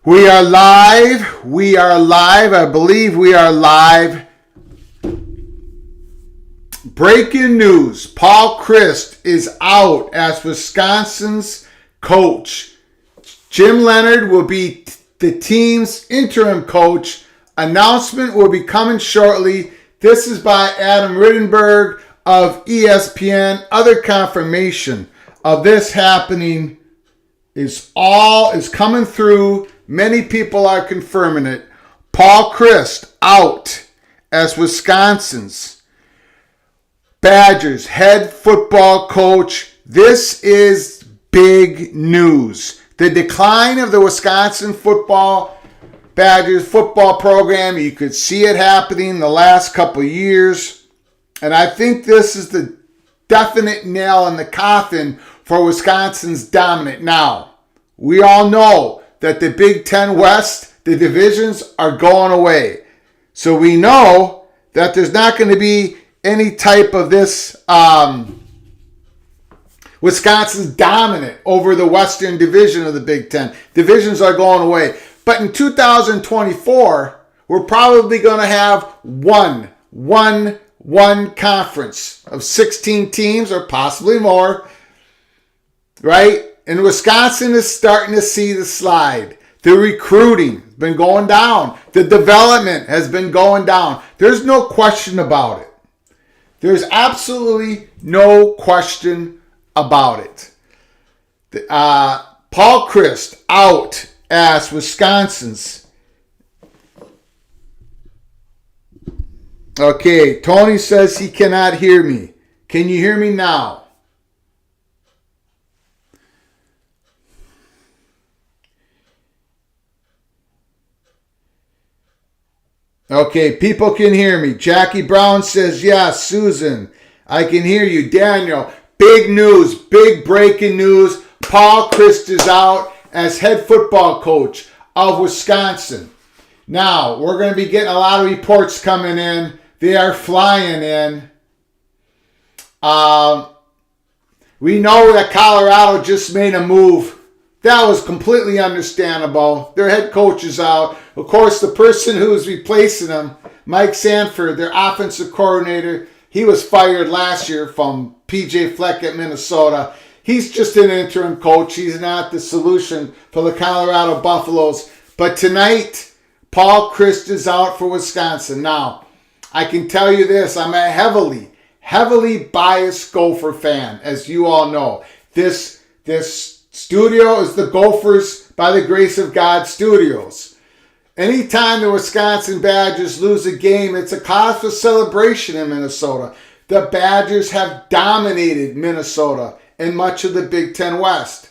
We are live. We are live. I believe we are live. Breaking news. Paul Chryst is out as Wisconsin's coach. Jim Leonard will be the team's interim coach. Announcement will be coming shortly. This is by Adam Rittenberg of ESPN. Other confirmation of this happening is coming through. Many people are confirming it. Paul Chryst out as Wisconsin's Badgers head football coach. This is big news. The decline of the Wisconsin Badgers football program, you could see it happening the last couple of years. And I think this is the definite nail in the coffin for Wisconsin's dominant. Now, we all know that the Big Ten West, the divisions are going away. So we know that there's not going to be any type of this Wisconsin's dominant over the Western Division of the Big Ten. Divisions are going away. But in 2024, we're probably going to have one conference of 16 teams or possibly more, right? And Wisconsin is starting to see the slide. The recruiting has been going down. The development has been going down. There's no question about it. There's absolutely no question about it. Paul Chryst out as Wisconsin's. Okay, Tony says he cannot hear me. Can you hear me now? Okay, people can hear me. Jackie Brown says, yes, Susan, I can hear you. Daniel, big news, big breaking news. Paul Chryst is out as head football coach of Wisconsin. Now, we're going to be getting a lot of reports coming in. They are flying in. We know that Colorado just made a move. That was completely understandable. Their head coach is out. Of course, the person who is replacing him, Mike Sanford, their offensive coordinator, he was fired last year from P.J. Fleck at Minnesota. He's just an interim coach. He's not the solution for the Colorado Buffaloes. But tonight, Paul Chryst is out for Wisconsin. Now, I can tell you this. I'm a heavily biased Gopher fan, as you all know. This studio is the Gophers by the Grace of God Studios. Anytime the Wisconsin Badgers lose a game, it's a cause for celebration in Minnesota. The Badgers have dominated Minnesota and much of the Big Ten West.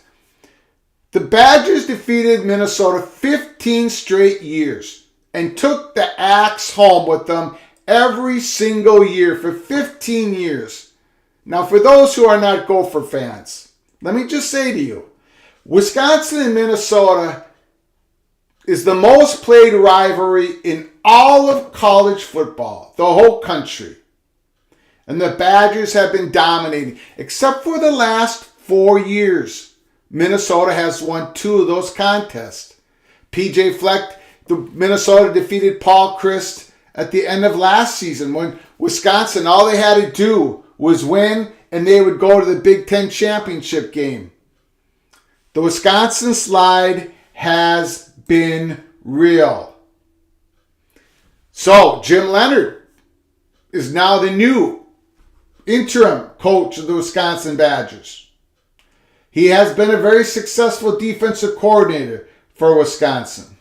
The Badgers defeated Minnesota 15 straight years and took the axe home with them every single year for 15 years. Now, for those who are not Gopher fans, let me just say to you, Wisconsin and Minnesota is the most played rivalry in all of college football, the whole country. And the Badgers have been dominating. Except for the last 4 years, Minnesota has won 2 of those contests. P.J. Fleck, Minnesota defeated Paul Chryst at the end of last season when Wisconsin, all they had to do was win and they would go to the Big Ten championship game. The Wisconsin slide has been real. So, Jim Leonard is now the new interim coach of the Wisconsin Badgers. He has been a very successful defensive coordinator for Wisconsin.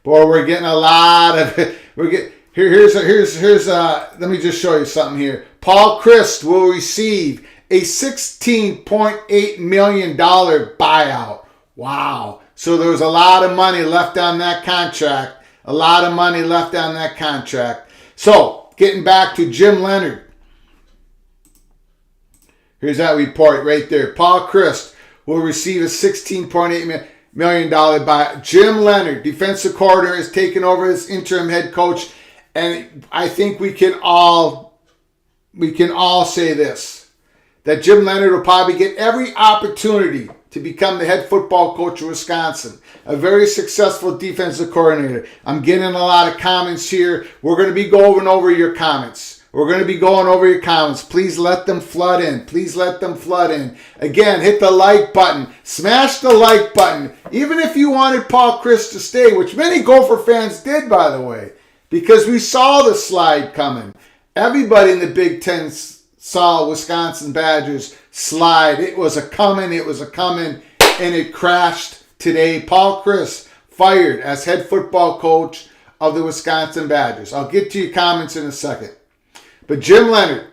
Boy, we're getting a lot of it. Here's let me just show you something here. Paul Chryst will receive a $16.8 million buyout. Wow. So there was a lot of money left on that contract. So, getting back to Jim Leonard. Here's that report right there. Paul Chryst will receive a $16.8 million buyout. Jim Leonard, defensive coordinator, is taking over as interim head coach. And I think we can all say this, that Jim Leonard will probably get every opportunity to become the head football coach of Wisconsin. A very successful defensive coordinator. I'm getting a lot of comments here. We're going to be going over your comments. Please let them flood in. Again, hit the like button. Smash the like button. Even if you wanted Paul Chryst to stay, which many Gopher fans did, by the way, because we saw the slide coming. Everybody in the Big Ten saw Wisconsin Badgers slide. It was a coming, and it crashed today. Paul Chryst fired as head football coach of the Wisconsin Badgers. I'll get to your comments in a second. But Jim Leonard,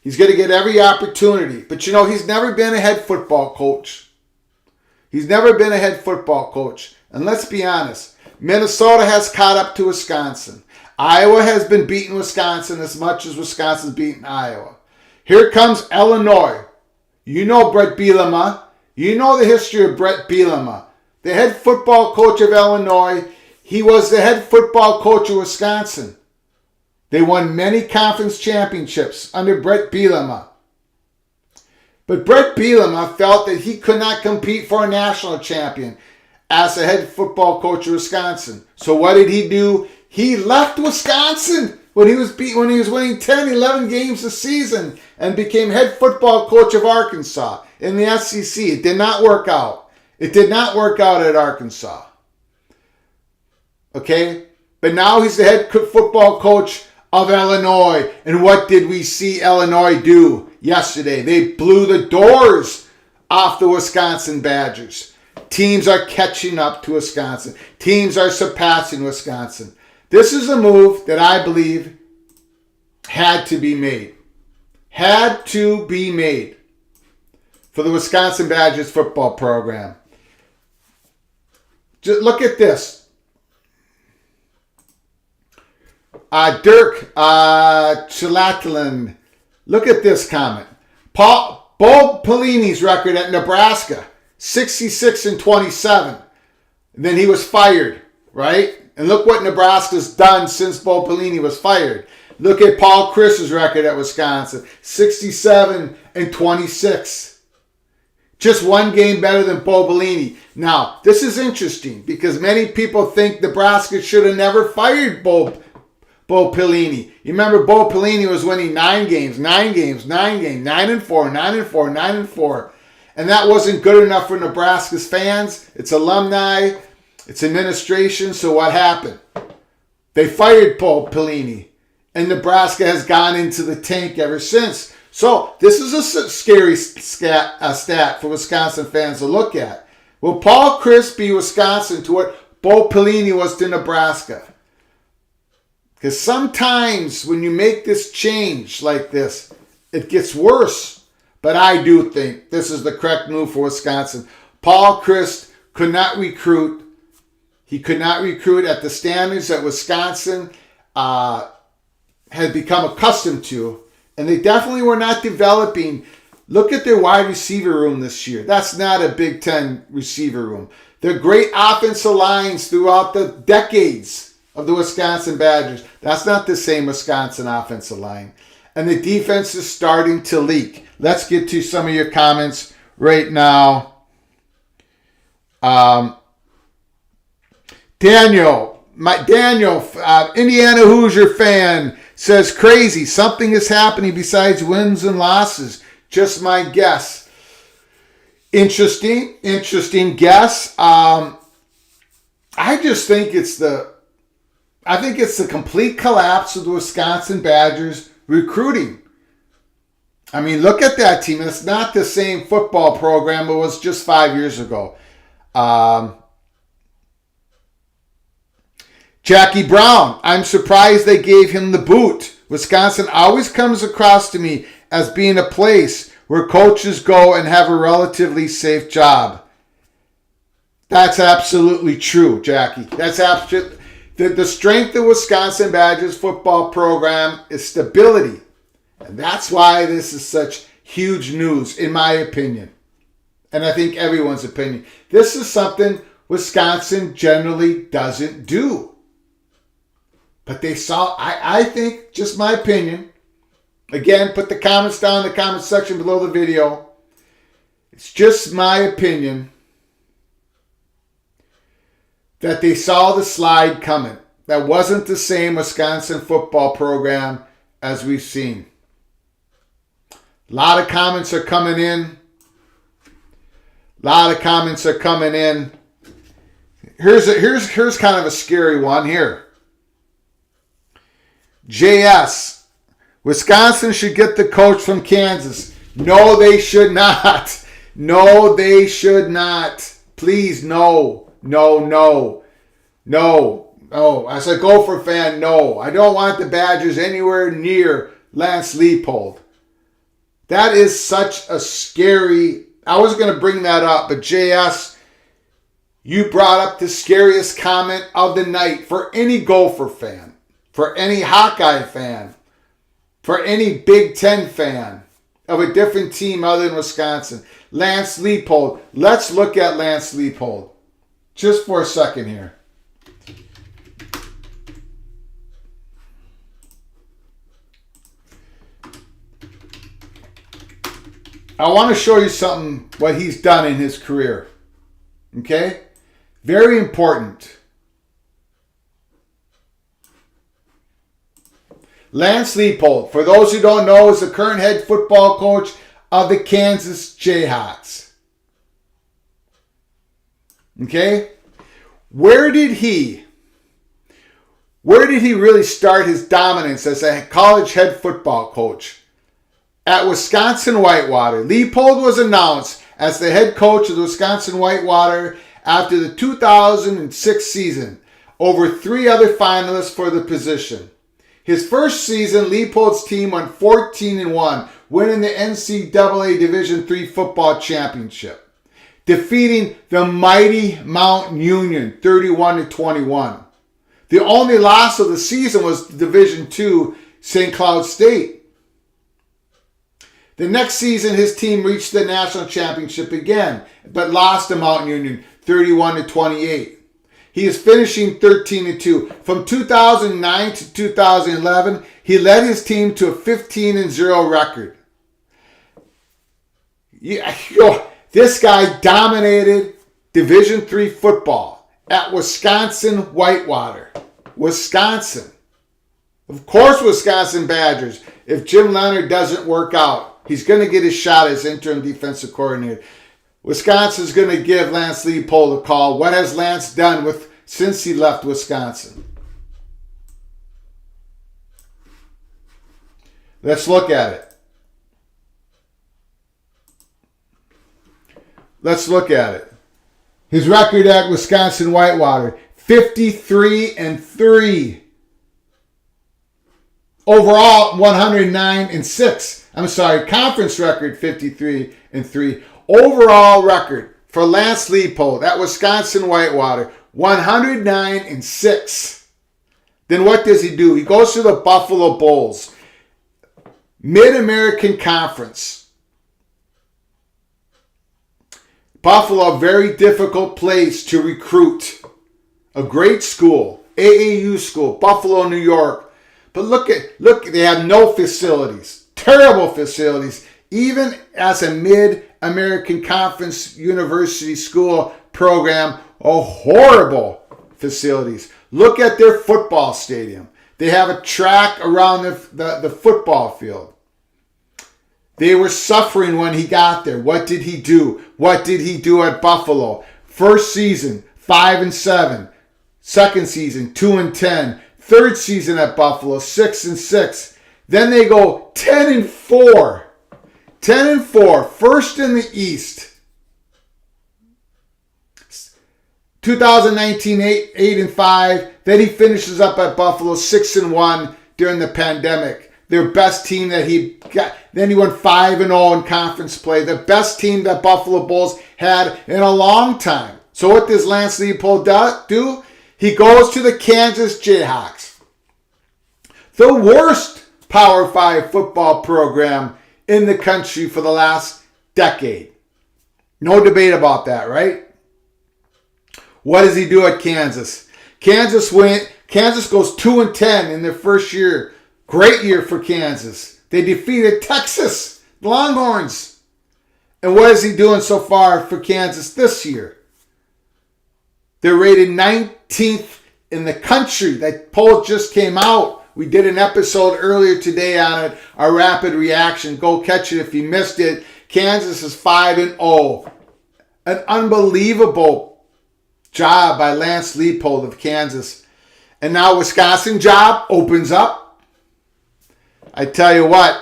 he's going to get every opportunity. But he's never been a head football coach. And let's be honest, Minnesota has caught up to Wisconsin. Iowa has been beating Wisconsin as much as Wisconsin's beaten Iowa. Here comes Illinois. You know Brett Bielema. You know the history of Brett Bielema. The head football coach of Illinois. He was the head football coach of Wisconsin. They won many conference championships under Brett Bielema. But Brett Bielema felt that he could not compete for a national champion as a head football coach of Wisconsin. So what did he do? He left Wisconsin when he was winning 10, 11 games a season and became head football coach of Arkansas in the SEC. It did not work out. At Arkansas. Okay? But now he's the head football coach of Illinois. And what did we see Illinois do yesterday? They blew the doors off the Wisconsin Badgers. Teams are catching up to Wisconsin. Teams are surpassing Wisconsin. This is a move that I believe had to be made. For the Wisconsin Badgers football program. Just look at this. Dirk Chilatlin. Look at this comment. Bo Pelini's record at Nebraska, 66-27. Then he was fired, right? And look what Nebraska's done since Bo Pelini was fired. Look at Paul Chryst's record at Wisconsin, 67-26. Just one game better than Bo Pelini. Now, this is interesting because many people think Nebraska should have never fired Bo Pelini. You remember Bo Pelini was winning 9 games, 9-4, 9-4. And that wasn't good enough for Nebraska's fans, its alumni, its administration. So what happened? They fired Bo Pelini. And Nebraska has gone into the tank ever since. So this is a scary stat for Wisconsin fans to look at. Will Paul Chryst be Wisconsin to what Bo Pelini was to Nebraska? Because sometimes when you make this change like this, it gets worse. But I do think this is the correct move for Wisconsin. Paul Chryst could not recruit. He could not recruit at the standards that Wisconsin had become accustomed to. And they definitely were not developing. Look at their wide receiver room this year. That's not a Big Ten receiver room. They're great offensive lines throughout the decades of the Wisconsin Badgers. That's not the same Wisconsin offensive line. And the defense is starting to leak. Let's get to some of your comments right now. Daniel, Indiana Hoosier fan, says crazy. Something is happening besides wins and losses. Just my guess. Interesting guess. I just think it's the complete collapse of the Wisconsin Badgers recruiting. I mean, look at that team. It's not the same football program it was just 5 years ago. Jackie Brown, I'm surprised they gave him the boot. Wisconsin always comes across to me as being a place where coaches go and have a relatively safe job. That's absolutely true, Jackie. That's absolutely. The strength of Wisconsin Badgers football program is stability. And that's why this is such huge news, in my opinion. And I think everyone's opinion. This is something Wisconsin generally doesn't do. But they saw, I think, just my opinion. Again, put the comments down in the comment section below the video. It's just my opinion that they saw the slide coming. That wasn't the same Wisconsin football program as we've seen. A lot of comments are coming in. Here's kind of a scary one here. JS, Wisconsin should get the coach from Kansas. No, they should not. No, they should not. Please, no. As a Gopher fan, no. I don't want the Badgers anywhere near Lance Leipold. That is such a scary... I was going to bring that up, but JS, you brought up the scariest comment of the night for any Gopher fan, for any Hawkeye fan, for any Big Ten fan of a different team other than Wisconsin. Lance Leipold. Let's look at Lance Leipold just for a second here. I want to show you something, what he's done in his career. Okay? Very important. Lance Leipold, for those who don't know, is the current head football coach of the Kansas Jayhawks. Okay? Where did he really start his dominance as a college head football coach? At Wisconsin Whitewater. Leipold was announced as the head coach of the Wisconsin Whitewater after the 2006 season, over 3 other finalists for the position. His first season, Leipold's team went 14-1, winning the NCAA Division III football championship, defeating the mighty Mount Union 31-21. The only loss of the season was Division II St. Cloud State. The next season, his team reached the national championship again, but lost to Mount Union 31-28. He is finishing 13-2. From 2009 to 2011, he led his team to a 15-0 record. This guy dominated Division III football at Wisconsin Whitewater. Wisconsin. Of course, Wisconsin Badgers. If Jim Leonard doesn't work out, he's going to get his shot as interim defensive coordinator. Wisconsin's going to give Lance Leipold a call. What has Lance done since he left Wisconsin? Let's look at it. His record at Wisconsin Whitewater, 53-3. Overall, 109-6. Conference record 53-3. Overall record for Lance Leipold at Wisconsin Whitewater, 109-6. Then what does he do? He goes to the Buffalo Bulls, Mid-American Conference. Buffalo, a very difficult place to recruit. A great school, AAU school, Buffalo, New York. But look, they have no facilities. Terrible facilities. Even as a Mid-American Conference University school program, horrible facilities. Look at their football stadium. They have a track around the football field. They were suffering when he got there. What did he do? What did he do at Buffalo? First season, 5-7. Second season, 2-10. Third season at Buffalo, 6-6. Then they go 10-4. 10-4. First in the East. 2019, 8-5. Then he finishes up at Buffalo, 6-1 during the pandemic. Their best team that he got. Then he went 5-0 in conference play. The best team that Buffalo Bulls had in a long time. So what does Lance Leipold do? He goes to the Kansas Jayhawks. The worst Power 5 football program in the country for the last decade. No debate about that, right? What does he do at Kansas? Kansas goes 2-10 in their first year. Great year for Kansas. They defeated Texas, the Longhorns. And what is he doing so far for Kansas this year? They're rated 19th in the country. That poll just came out. We did an episode earlier today on it, our rapid reaction. Go catch it if you missed it. Kansas is 5-0. An unbelievable job by Lance Leipold of Kansas. And now Wisconsin job opens up. I tell you what,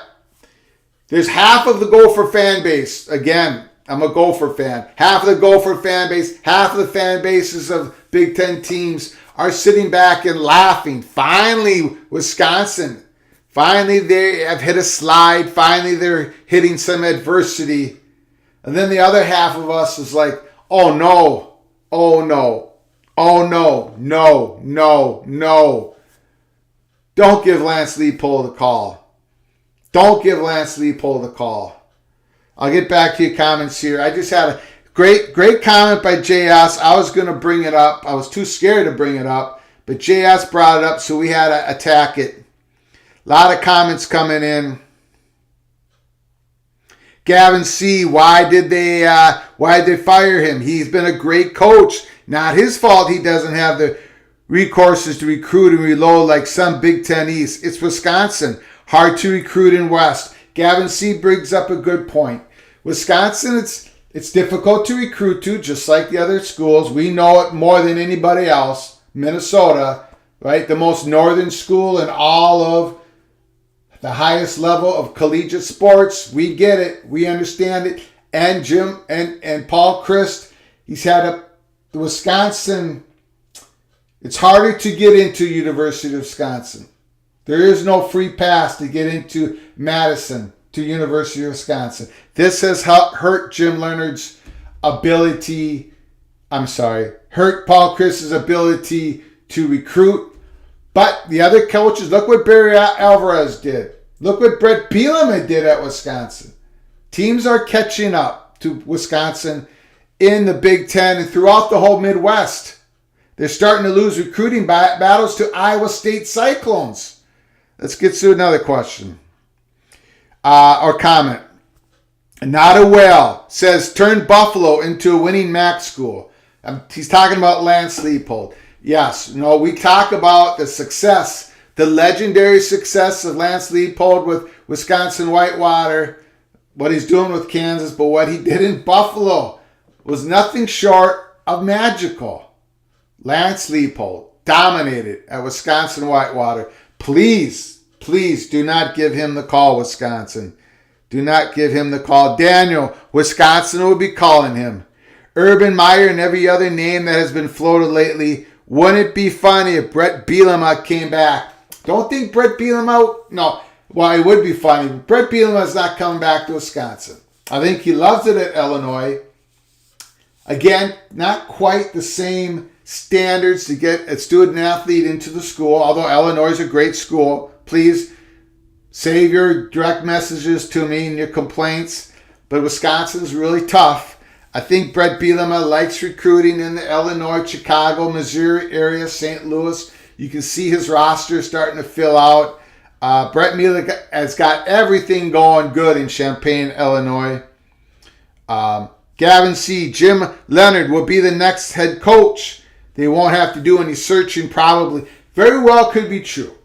there's half of the Gopher fan base. Again, I'm a Gopher fan. Half of the Gopher fan base, half of the fan bases of Big Ten teams are sitting back and laughing. Finally, Wisconsin. Finally, they have hit a slide. Finally, they're hitting some adversity. And then the other half of us is like, oh no, oh no, oh no, no, no, no. Don't give Lance Leipold a call. Don't give Lance Leipold a call. I'll get back to your comments here. I just had a great comment by JS. I was going to bring it up. I was too scared to bring it up, but JS brought it up, so we had to attack it. A lot of comments coming in. Gavin C., why did they fire him? He's been a great coach. Not his fault he doesn't have the recourses to recruit and reload like some Big Ten East. It's Wisconsin. Hard to recruit in West. Gavin C. brings up a good point. Wisconsin, it's difficult to recruit to, just like the other schools. We know it more than anybody else. Minnesota, right? The most northern school in all of the highest level of collegiate sports. We get it. We understand it. And Jim and Paul Chryst, he's had the Wisconsin. It's harder to get into University of Wisconsin. There is no free pass to get into Madison to University of Wisconsin. This has hurt Jim Leonard's ability. Hurt Paul Chryst's ability to recruit. But the other coaches, look what Barry Alvarez did. Look what Brett Bielema did at Wisconsin. Teams are catching up to Wisconsin in the Big Ten and throughout the whole Midwest. They're starting to lose recruiting battles to Iowa State Cyclones. Let's get to another question or comment. Not a whale says, turn Buffalo into a winning MAC school. He's talking about Lance Leipold. Yes, we talk about the success, the legendary success of Lance Leipold with Wisconsin Whitewater, what he's doing with Kansas, but what he did in Buffalo was nothing short of magical. Lance Leipold dominated at Wisconsin Whitewater. Please do not give him the call, Wisconsin. Do not give him the call. Daniel, Wisconsin will be calling him. Urban Meyer and every other name that has been floated lately. Wouldn't it be funny if Brett Bielema came back? Don't think Brett Bielema... No, well, it would be funny. But Brett Bielema is not coming back to Wisconsin. I think he loves it at Illinois. Again, not quite the same standards to get a student athlete into the school, although Illinois is a great school. Please save your direct messages to me and your complaints. But Wisconsin is really tough. I think Brett Bielema likes recruiting in the Illinois, Chicago, Missouri area, St. Louis. You can see his roster starting to fill out. Brett Bielema has got everything going good in Champaign, Illinois. Gavin C. Jim Leonard will be the next head coach. They won't have to do any searching, probably. Very well could be true.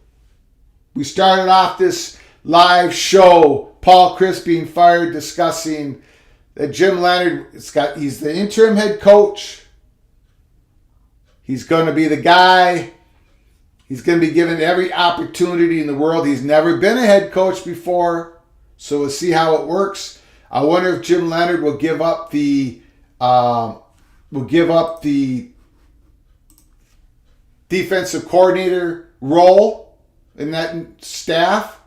We started off this live show, Paul Chryst being fired, discussing that Jim Leonard, he's the interim head coach. He's going to be the guy. He's going to be given every opportunity in the world. He's never been a head coach before, so we'll see how it works. I wonder if Jim Leonard will give up the defensive coordinator role in that staff.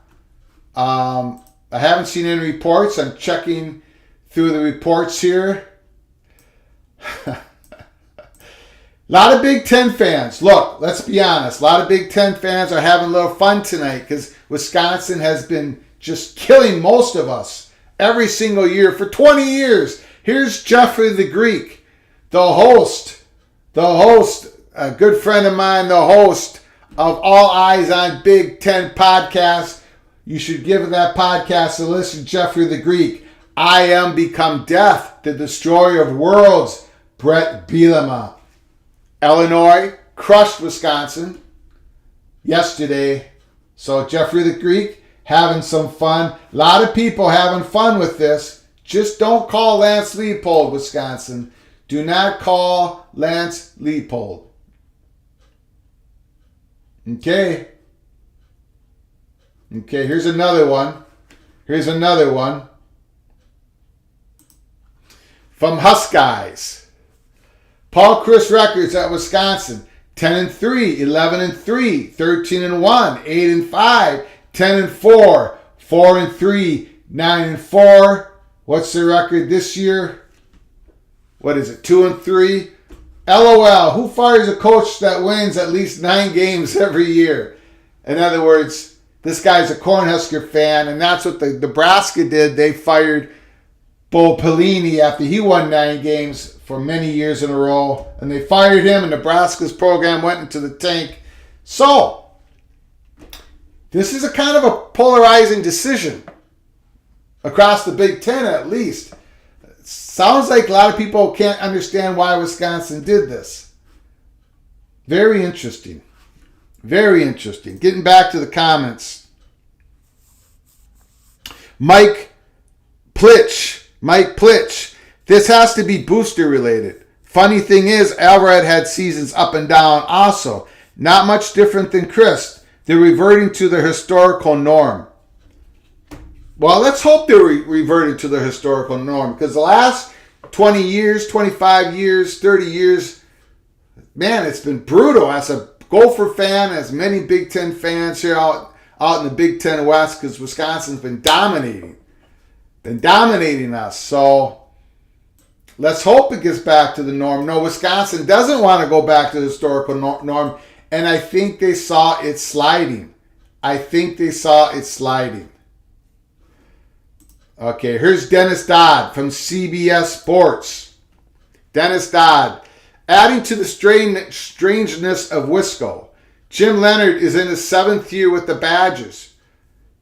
I haven't seen any reports. I'm checking through the reports here. A lot of Big Ten fans. Look, let's be honest. A lot of Big Ten fans are having a little fun tonight because Wisconsin has been just killing most of us every single year for 20 years. Here's Jeffrey the Greek, the host, a good friend of mine, the host of All Eyes on Big Ten podcast. You should give that podcast a listen, Jeffrey the Greek. I am become death, the destroyer of worlds, Brett Bielema. Illinois crushed Wisconsin yesterday. So Jeffrey the Greek having some fun. A lot of people having fun with this. Just don't call Lance Leipold, Wisconsin. Do not call Lance Leipold. Okay, here's another one. From Huskies. Paul Chryst records at Wisconsin. 10-3, 11-3, 13-1, 8-5, 10-4, 4-3, 9-4. What's the record this year? What is it? 2-3. LOL. Who fires a coach that wins at least 9 games every year? In other words, this guy's a Cornhusker fan, and that's what the Nebraska did. They fired Bo Pelini after he won 9 games for many years in a row, and they fired him, and Nebraska's program went into the tank. So, this is a kind of a polarizing decision across the Big Ten, at least. It sounds like a lot of people can't understand why Wisconsin did this. Very interesting. Very interesting. Getting back to the comments. Mike Plitch. This has to be booster related. Funny thing is, Alvarez had seasons up and down also. Not much different than Chryst. They're reverting to the historical norm. Well, let's hope they're reverting to the historical norm, because the last 20 years, 25 years, 30 years, man, it's been brutal. As a Gopher fan, as many Big Ten fans here out in the Big Ten West, because Wisconsin's been dominating us. So let's hope it gets back to the norm. No, Wisconsin doesn't want to go back to the historical norm, and I think they saw it sliding. Okay, here's Dennis Dodd from CBS Sports. Dennis Dodd. Adding to the strangeness of Wisco, Jim Leonard is in his 7th year with the Badgers.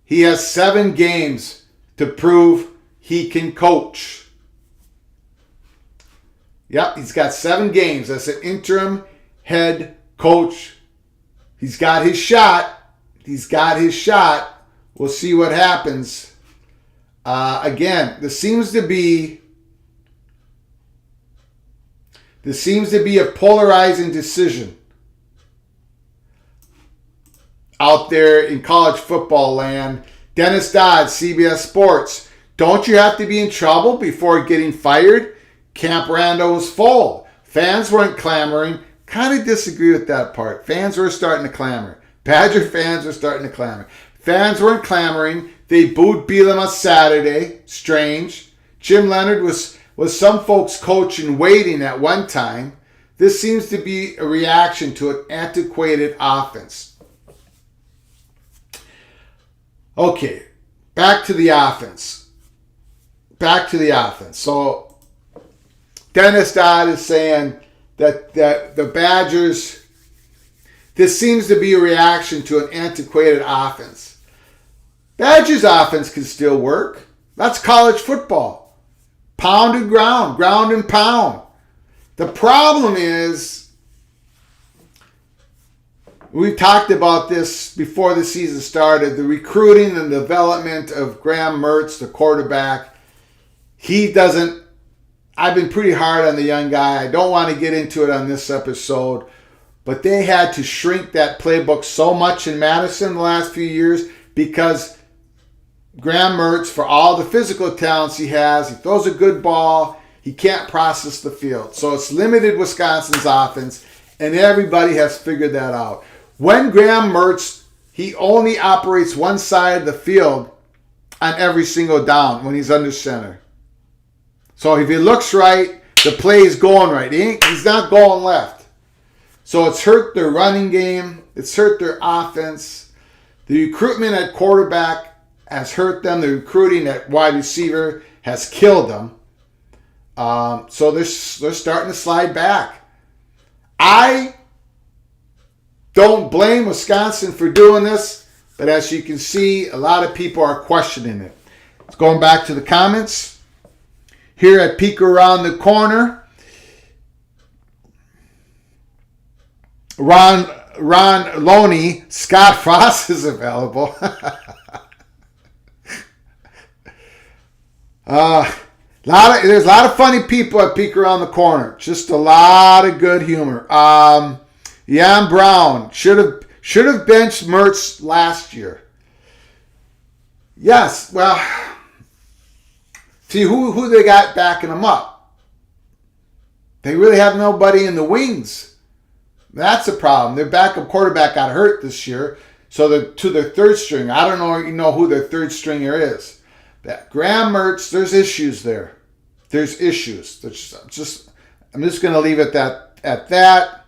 He has 7 games to prove he can coach. Yep, he's got 7 games as an interim head coach. He's got his shot. We'll see what happens. Again, this seems to be a polarizing decision out there in college football land. Dennis Dodd, CBS Sports. Don't you have to be in trouble before getting fired? Camp Rando was full. Fans weren't clamoring. Kind of disagree with that part. Fans were starting to clamor. Badger fans were starting to clamor. Fans weren't clamoring. They booed Bielema Saturday. Strange. Jim Leonard was some folks' coach in waiting at one time. This seems to be a reaction to an antiquated offense. Okay, back to the offense. So Dennis Dodd is saying that the Badgers, this seems to be a reaction to an antiquated offense. Badgers offense can still work. That's college football. Pound and ground and pound. The problem is, we talked about this before the season started, the recruiting and development of Graham Mertz, the quarterback. I've been pretty hard on the young guy. I don't want to get into it on this episode, but they had to shrink that playbook so much in Madison the last few years because Graham Mertz, for all the physical talents he has, he throws a good ball, he can't process the field. So it's limited Wisconsin's offense, and everybody has figured that out. When Graham Mertz, he only operates one side of the field on every single down when he's under center. So if he looks right, the play is going right. He's not going left. So it's hurt their running game. It's hurt their offense. The recruitment at quarterback has hurt them. The recruiting at wide receiver has killed them. So they're starting to slide back. I don't blame Wisconsin for doing this, but as you can see, a lot of people are questioning it. Going back to the comments. here at Peek Around the Corner. Ron Loney, Scott Frost is available. There's a lot of funny people at Peek Around the Corner. Just a lot of good humor. Jan Brown should have benched Mertz last year. Yes, well, see who they got backing them up. They really have nobody in the wings. That's a problem. Their backup quarterback got hurt this year, so they're to their third string. I don't know who their third stringer is. Graham Mertz, there's issues there. There's issues. I'm just going to leave it at that.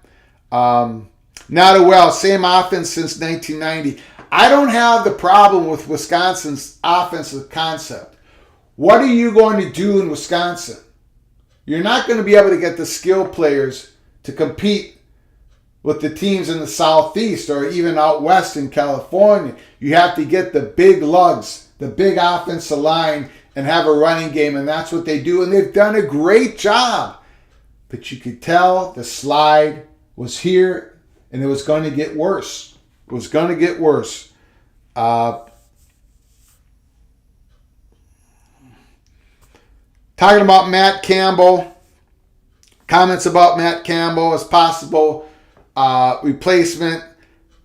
Same offense since 1990. I don't have the problem with Wisconsin's offensive concept. What are you going to do in Wisconsin? You're not going to be able to get the skill players to compete with the teams in the Southeast or even out west in California. You have to get the big lugs, the big offensive line, and have a running game, and that's what they do, and they've done a great job. But you could tell the slide was here, and it was going to get worse. It was going to get worse. Talking about Matt Campbell, comments about Matt Campbell as possible replacement.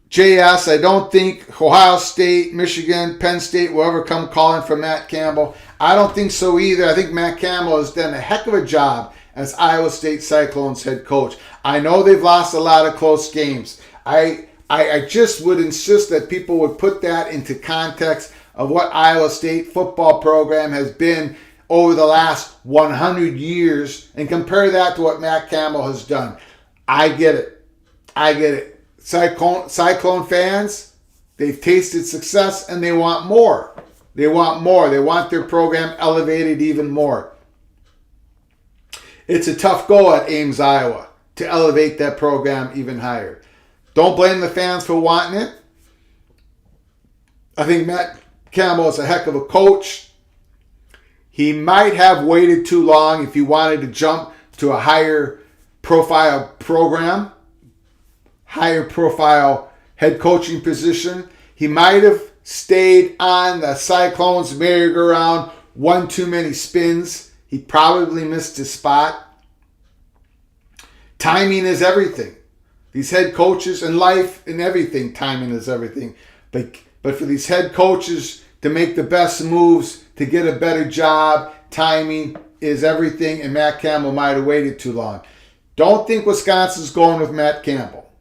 JS, I don't think Ohio State, Michigan, Penn State will ever come calling for Matt Campbell. I don't think so either. I think Matt Campbell has done a heck of a job as Iowa State Cyclones head coach. I know they've lost a lot of close games. I just would insist that people would put that into context of what Iowa State football program has been over the last 100 years and compare that to what Matt Campbell has done. I get it. Cyclone fans, they've tasted success and they want more. They want their program elevated even more. It's a tough go at Ames, Iowa, to elevate that program even higher. Don't blame the fans for wanting it. I think Matt Campbell is a heck of a coach. He might have waited too long if he wanted to jump to a higher profile program, higher profile head coaching position. He might have stayed on the Cyclones merry-go-round one too many spins. He probably missed his spot. Timing is everything. These head coaches in life and everything, timing is everything. But for these head coaches to make the best moves, to get a better job, timing is everything, and Matt Campbell might have waited too long. Don't think Wisconsin's going with Matt Campbell.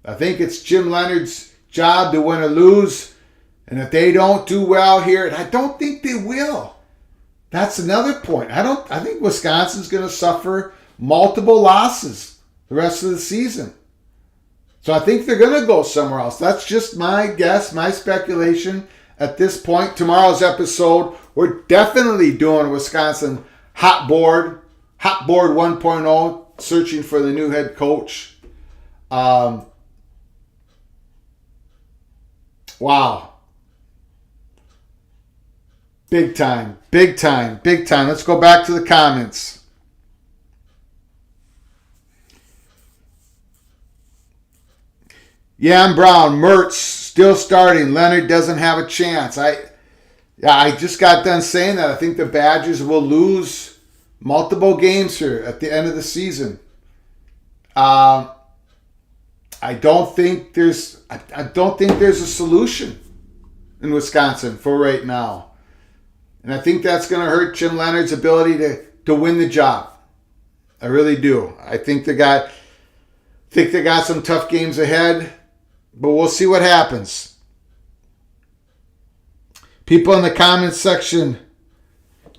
I think it's Jim Leonard's job to win or lose. And if they don't do well here, and I don't think they will. That's another point. I think Wisconsin's going to suffer multiple losses the rest of the season. So I think they're going to go somewhere else. That's just my guess, my speculation at this point. Tomorrow's episode, we're definitely doing Wisconsin Hot Board 1.0, searching for the new head coach. Wow. Big time. Let's go back to the comments. Jan Brown, Mertz, still starting. Leonard doesn't have a chance. I just got done saying that. I think the Badgers will lose multiple games here at the end of the season. I don't think there's a solution in Wisconsin for right now. And I think that's going to hurt Jim Leonard's ability to win the job. I really do. I think they got some tough games ahead, but we'll see what happens. People in the comments section,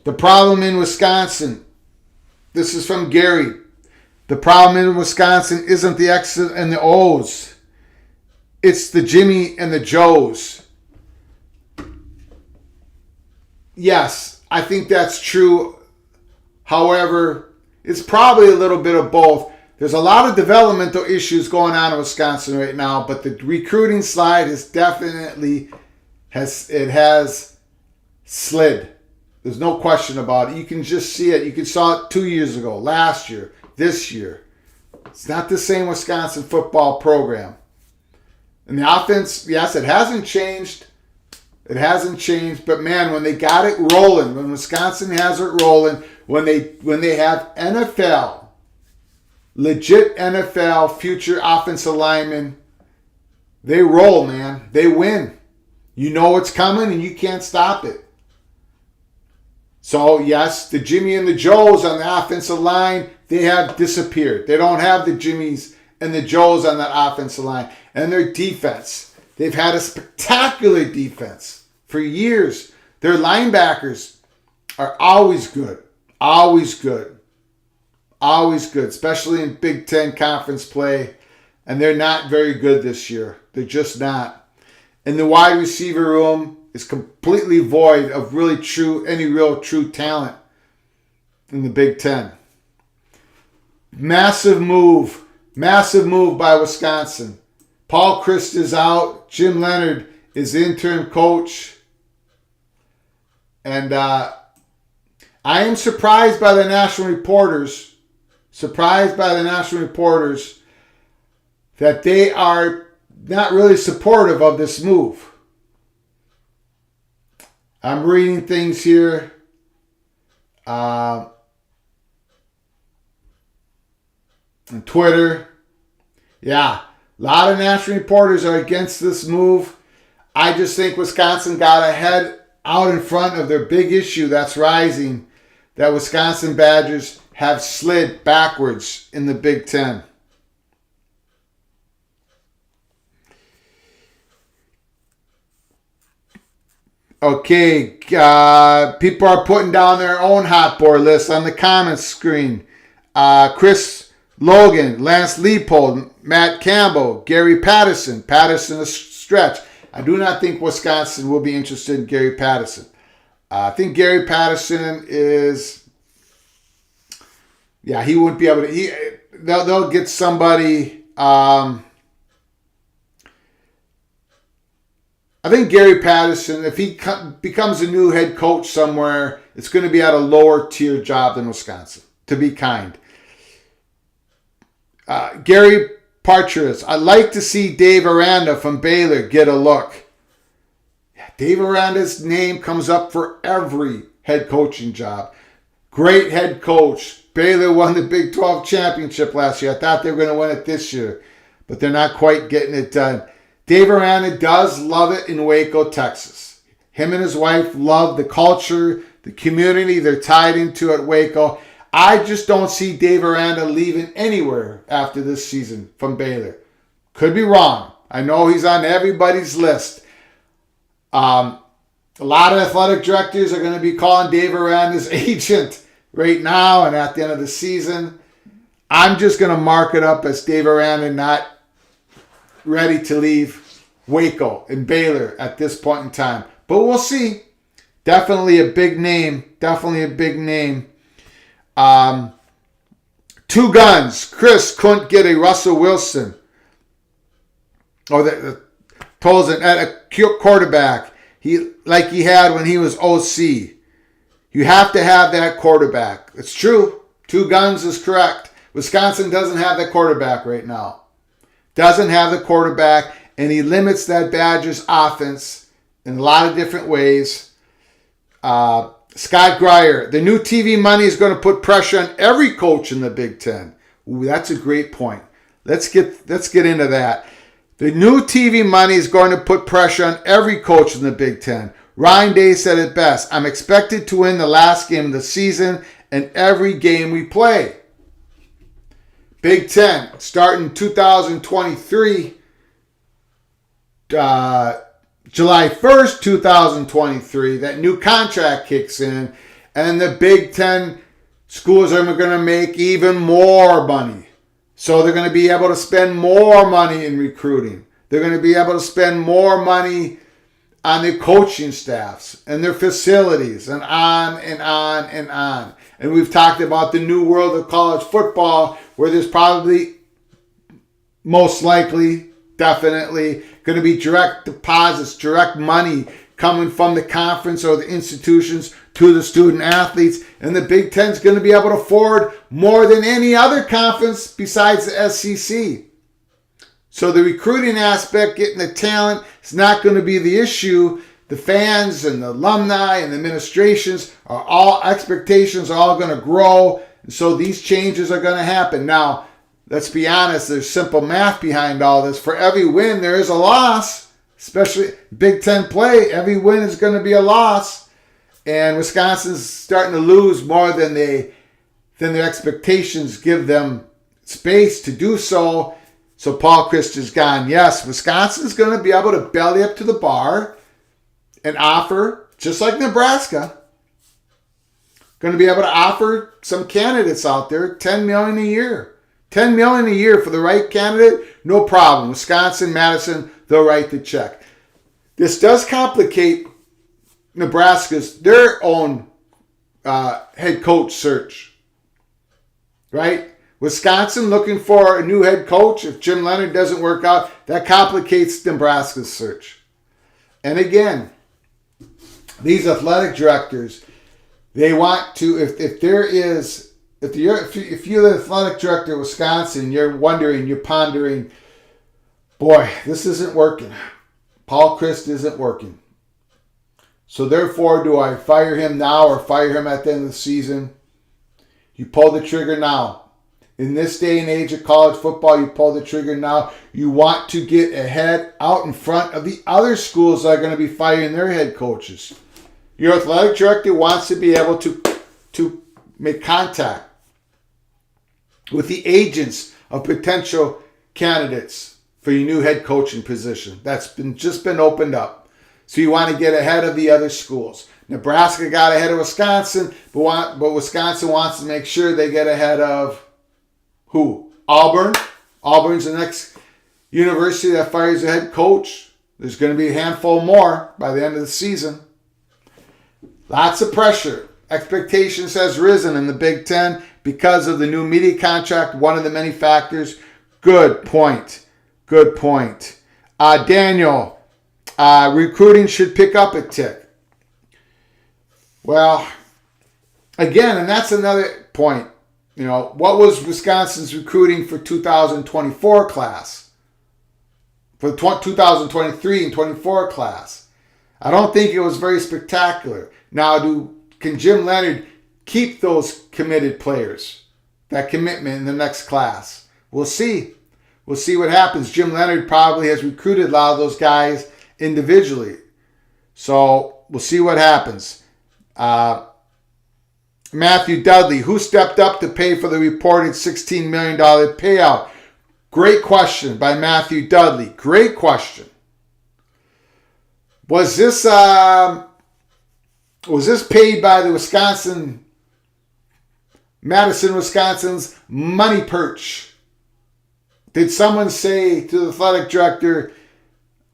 the problem in Wisconsin, this is from Gary. The problem in Wisconsin isn't the X's and the O's. It's the Jimmy and the Joes. Yes, I think that's true. However, it's probably a little bit of both. There's a lot of developmental issues going on in Wisconsin right now, but the recruiting slide has definitely has slid. There's no question about it. You can just see it. You can saw it 2 years ago, last year, this year. It's not the same Wisconsin football program. And the offense, yes, it hasn't changed. It hasn't changed. But man, when they got it rolling, when Wisconsin has it rolling, when they have NFL, legit NFL future offensive linemen, they roll, man. They win. You know what's coming and you can't stop it. So, yes, the Jimmy and the Joes on the offensive line, they have disappeared. They don't have the Jimmys and the Joes on that offensive line. And their defense, they've had a spectacular defense for years. Their linebackers are always good. Always good. Always good, especially in Big Ten conference play. And they're not very good this year. They're just not. And the wide receiver room is completely void of any real true talent in the Big Ten. Massive move by Wisconsin. Paul Chryst is out. Jim Leonard is the interim coach. And I am surprised by the national reporters. That they are not really supportive of this move. I'm reading things here. On Twitter. Yeah, a lot of national reporters are against this move. I just think Wisconsin got ahead out in front of their big issue that's rising, that Wisconsin Badgers have slid backwards in the Big Ten. Okay, people are putting down their own hot board list on the comments screen. Chris Logan, Lance Leipold, Matt Campbell, Gary Patterson. Patterson a stretch. I do not think Wisconsin will be interested in Gary Patterson. I think Gary Patterson is, he wouldn't be able to. They'll get somebody. I think Gary Patterson, if he becomes a new head coach somewhere, it's going to be at a lower tier job than Wisconsin, to be kind. Gary Partridge, I'd like to see Dave Aranda from Baylor get a look. Dave Aranda's name comes up for every head coaching job. Great head coach. Baylor won the Big 12 championship last year. I thought they were going to win it this year, but they're not quite getting it done. Dave Aranda does love it in Waco, Texas. Him and his wife love the culture, the community they're tied into at Waco. I just don't see Dave Aranda leaving anywhere after this season from Baylor. Could be wrong. I know he's on everybody's list. A lot of athletic directors are going to be calling Dave Aranda's agent right now and at the end of the season. I'm just going to mark it up as Dave Aranda not ready to leave Waco and Baylor at this point in time. But we'll see. Definitely a big name. Two guns. Chryst couldn't get a Russell Wilson. Tolson at a quarterback. Like he had when he was OC. You have to have that quarterback. It's true. Two guns is correct. Wisconsin doesn't have that quarterback right now. Doesn't have the quarterback, and he limits that Badgers offense in a lot of different ways. Scott Grier, the new TV money is going to put pressure on every coach in the Big Ten. Ooh, that's a great point. Let's get into that. The new TV money is going to put pressure on every coach in the Big Ten. Ryan Day said it best. I'm expected to win the last game of the season and every game we play. Big Ten, starting 2023, July 1st, 2023, that new contract kicks in, and the Big Ten schools are going to make even more money. So they're going to be able to spend more money in recruiting. They're going to be able to spend more money on their coaching staffs and their facilities and on and on and on. And we've talked about the new world of college football, where there's probably, most likely, definitely, going to be direct deposits, direct money coming from the conference or the institutions to the student athletes. And the Big Ten is going to be able to afford more than any other conference besides the SEC. So the recruiting aspect, getting the talent, is not going to be the issue. The fans and the alumni and the administrations expectations are all going to grow. And so these changes are going to happen. Now, let's be honest, there's simple math behind all this. For every win, there is a loss, especially Big Ten play. Every win is going to be a loss. And Wisconsin's starting to lose more than their expectations give them space to do so. So Paul Chryst is gone. Yes, Wisconsin's going to be able to belly up to the bar and offer, just like Nebraska, going to be able to offer some candidates out there $10 million a year. $10 million a year for the right candidate, no problem. Wisconsin, Madison, they'll write the check. This does complicate their own head coach search, right? Wisconsin looking for a new head coach. If Jim Leonard doesn't work out, that complicates Nebraska's search. And again, these athletic directors, they want to, if you're the athletic director of Wisconsin, you're pondering, boy, this isn't working. Paul Chryst isn't working. So therefore, do I fire him now or fire him at the end of the season? You pull the trigger now. In this day and age of college football, you pull the trigger now. You want to get ahead out in front of the other schools that are going to be firing their head coaches. Your athletic director wants to be able to make contact with the agents of potential candidates for your new head coaching position. That's just been opened up. So you want to get ahead of the other schools. Nebraska got ahead of Wisconsin, but Wisconsin wants to make sure they get ahead of who? Auburn. Auburn's the next university that fires a head coach. There's going to be a handful more by the end of the season. Lots of pressure. Expectations has risen in the Big Ten because of the new media contract, one of the many factors. Good point. Good point. Daniel, recruiting should pick up a tick. Well, again, and that's another point. You know, what was Wisconsin's recruiting for 2024 class? For the 2023 and 24 class? I don't think it was very spectacular. Now, can Jim Leonard keep those committed players? That commitment in the next class? We'll see. We'll see what happens. Jim Leonard probably has recruited a lot of those guys individually. So we'll see what happens. Matthew Dudley, who stepped up to pay for the reported $16 million payout? Great question by Matthew Dudley. Great question. Was this paid by the Madison, Wisconsin's money perch? Did someone say to the athletic director,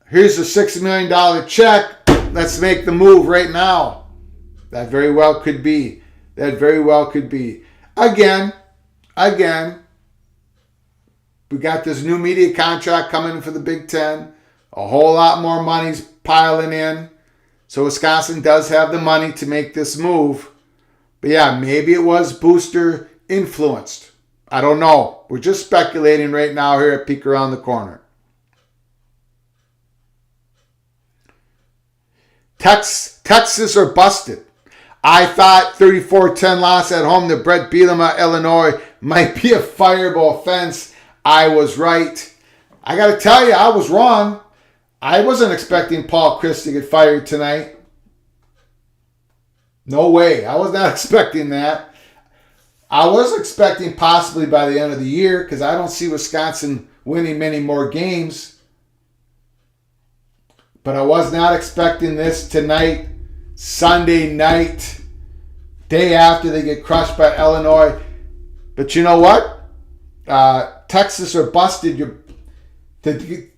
here's a $6 million check, let's make the move right now? That very well could be. That very well could be. Again, we got this new media contract coming in for the Big Ten. A whole lot more money's piling in. So Wisconsin does have the money to make this move. But yeah, maybe it was booster influenced. I don't know. We're just speculating right now here at Peek Around the Corner. Texas are busted. I thought 34-10 loss at home to Brett Bielema, Illinois might be a fireable offense. I was right. I got to tell you, I was wrong. I wasn't expecting Paul Chryst to get fired tonight. No way. I was not expecting that. I was expecting possibly by the end of the year because I don't see Wisconsin winning many more games. But I was not expecting this tonight. Sunday night, day after they get crushed by Illinois. But you know what? Texas are busted. To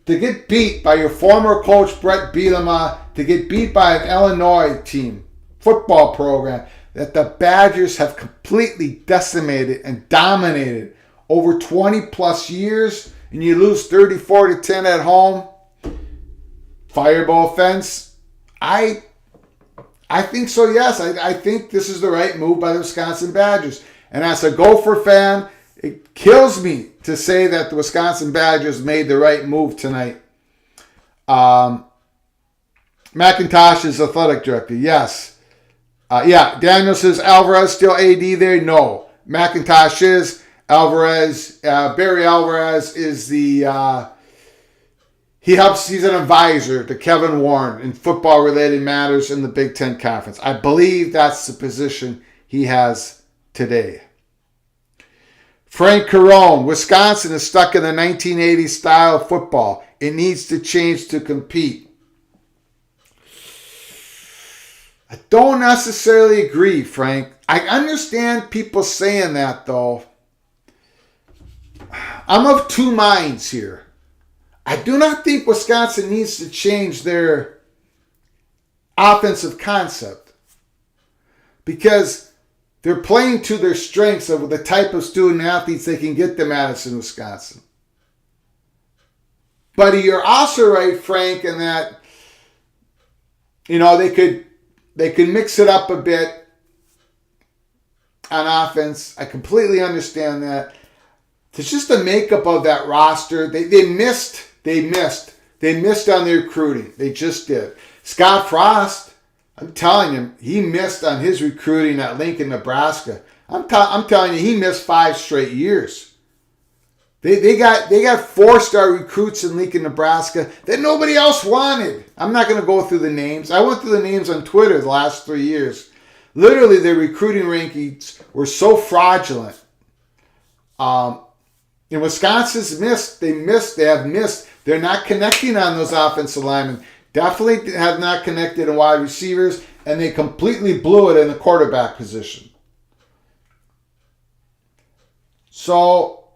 get beat by your former coach, Brett Bielema, to get beat by an Illinois team, football program, that the Badgers have completely decimated and dominated over 20 plus years, and you lose 34-10 at home. Fireball offense. I think so, yes. I think this is the right move by the Wisconsin Badgers. And as a Gopher fan, it kills me to say that the Wisconsin Badgers made the right move tonight. McIntosh is athletic director, yes. Daniel says Alvarez still AD there? No. McIntosh is. Alvarez, Barry Alvarez is the... he's an advisor to Kevin Warren in football-related matters in the Big Ten Conference. I believe that's the position he has today. Frank Carone, Wisconsin is stuck in the 1980s style of football. It needs to change to compete. I don't necessarily agree, Frank. I understand people saying that, though. I'm of two minds here. I do not think Wisconsin needs to change their offensive concept because they're playing to their strengths of the type of student athletes they can get to Madison, Wisconsin. But you're also right, Frank, in that, they could mix it up a bit on offense. I completely understand that. It's just the makeup of that roster. They missed on their recruiting. They just did. Scott Frost, I'm telling you, he missed on his recruiting at Lincoln, Nebraska. I'm telling you, he missed 5 straight years. They got 4-star recruits in Lincoln, Nebraska that nobody else wanted. I'm not going to go through the names. I went through the names on Twitter the last 3 years. Literally, their recruiting rankings were so fraudulent. And Wisconsin's missed. They have missed. They're not connecting on those offensive linemen. Definitely have not connected in wide receivers, and they completely blew it in the quarterback position. So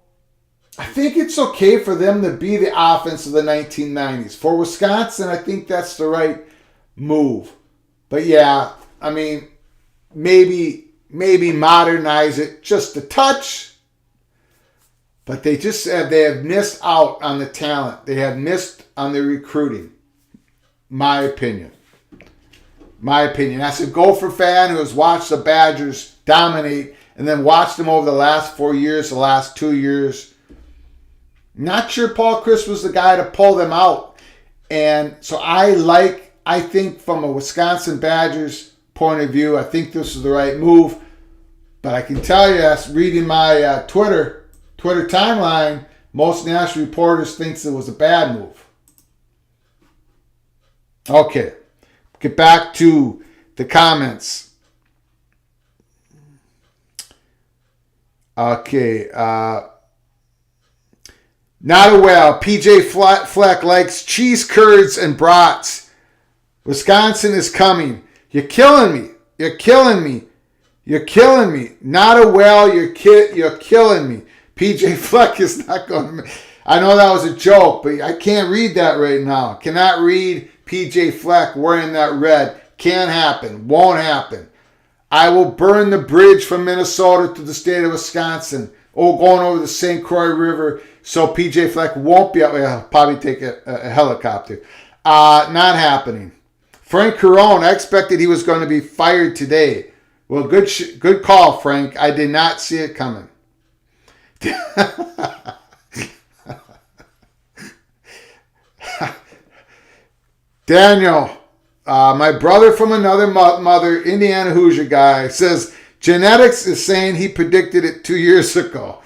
I think it's okay for them to be the offense of the 1990s. For Wisconsin, I think that's the right move. But yeah, I mean, maybe modernize it just a touch. But they have missed out on the talent. They have missed on the recruiting. My opinion. As a Gopher fan who has watched the Badgers dominate and then watched them over the last 4 years, the last 2 years, not sure Paul Chryst was the guy to pull them out. And so I think from a Wisconsin Badgers point of view, I think this is the right move. But I can tell you, as reading my Twitter timeline, most national reporters thinks it was a bad move. Okay, get back to the comments. Okay, not a well. PJ Fleck likes cheese curds and brats. Wisconsin is coming. You're killing me. Not a well. You're killing me. PJ Fleck is not going to... I know that was a joke, but I can't read that right now. Cannot read PJ Fleck wearing that red. Can't happen. Won't happen. I will burn the bridge from Minnesota to the state of Wisconsin. Going over the St. Croix River so PJ Fleck won't be... I'll probably take a helicopter. Not happening. Frank Carone, I expected he was going to be fired today. Well, good call, Frank. I did not see it coming. Daniel, my brother from another mother, Indiana Hoosier guy, says genetics is saying he predicted it 2 years ago.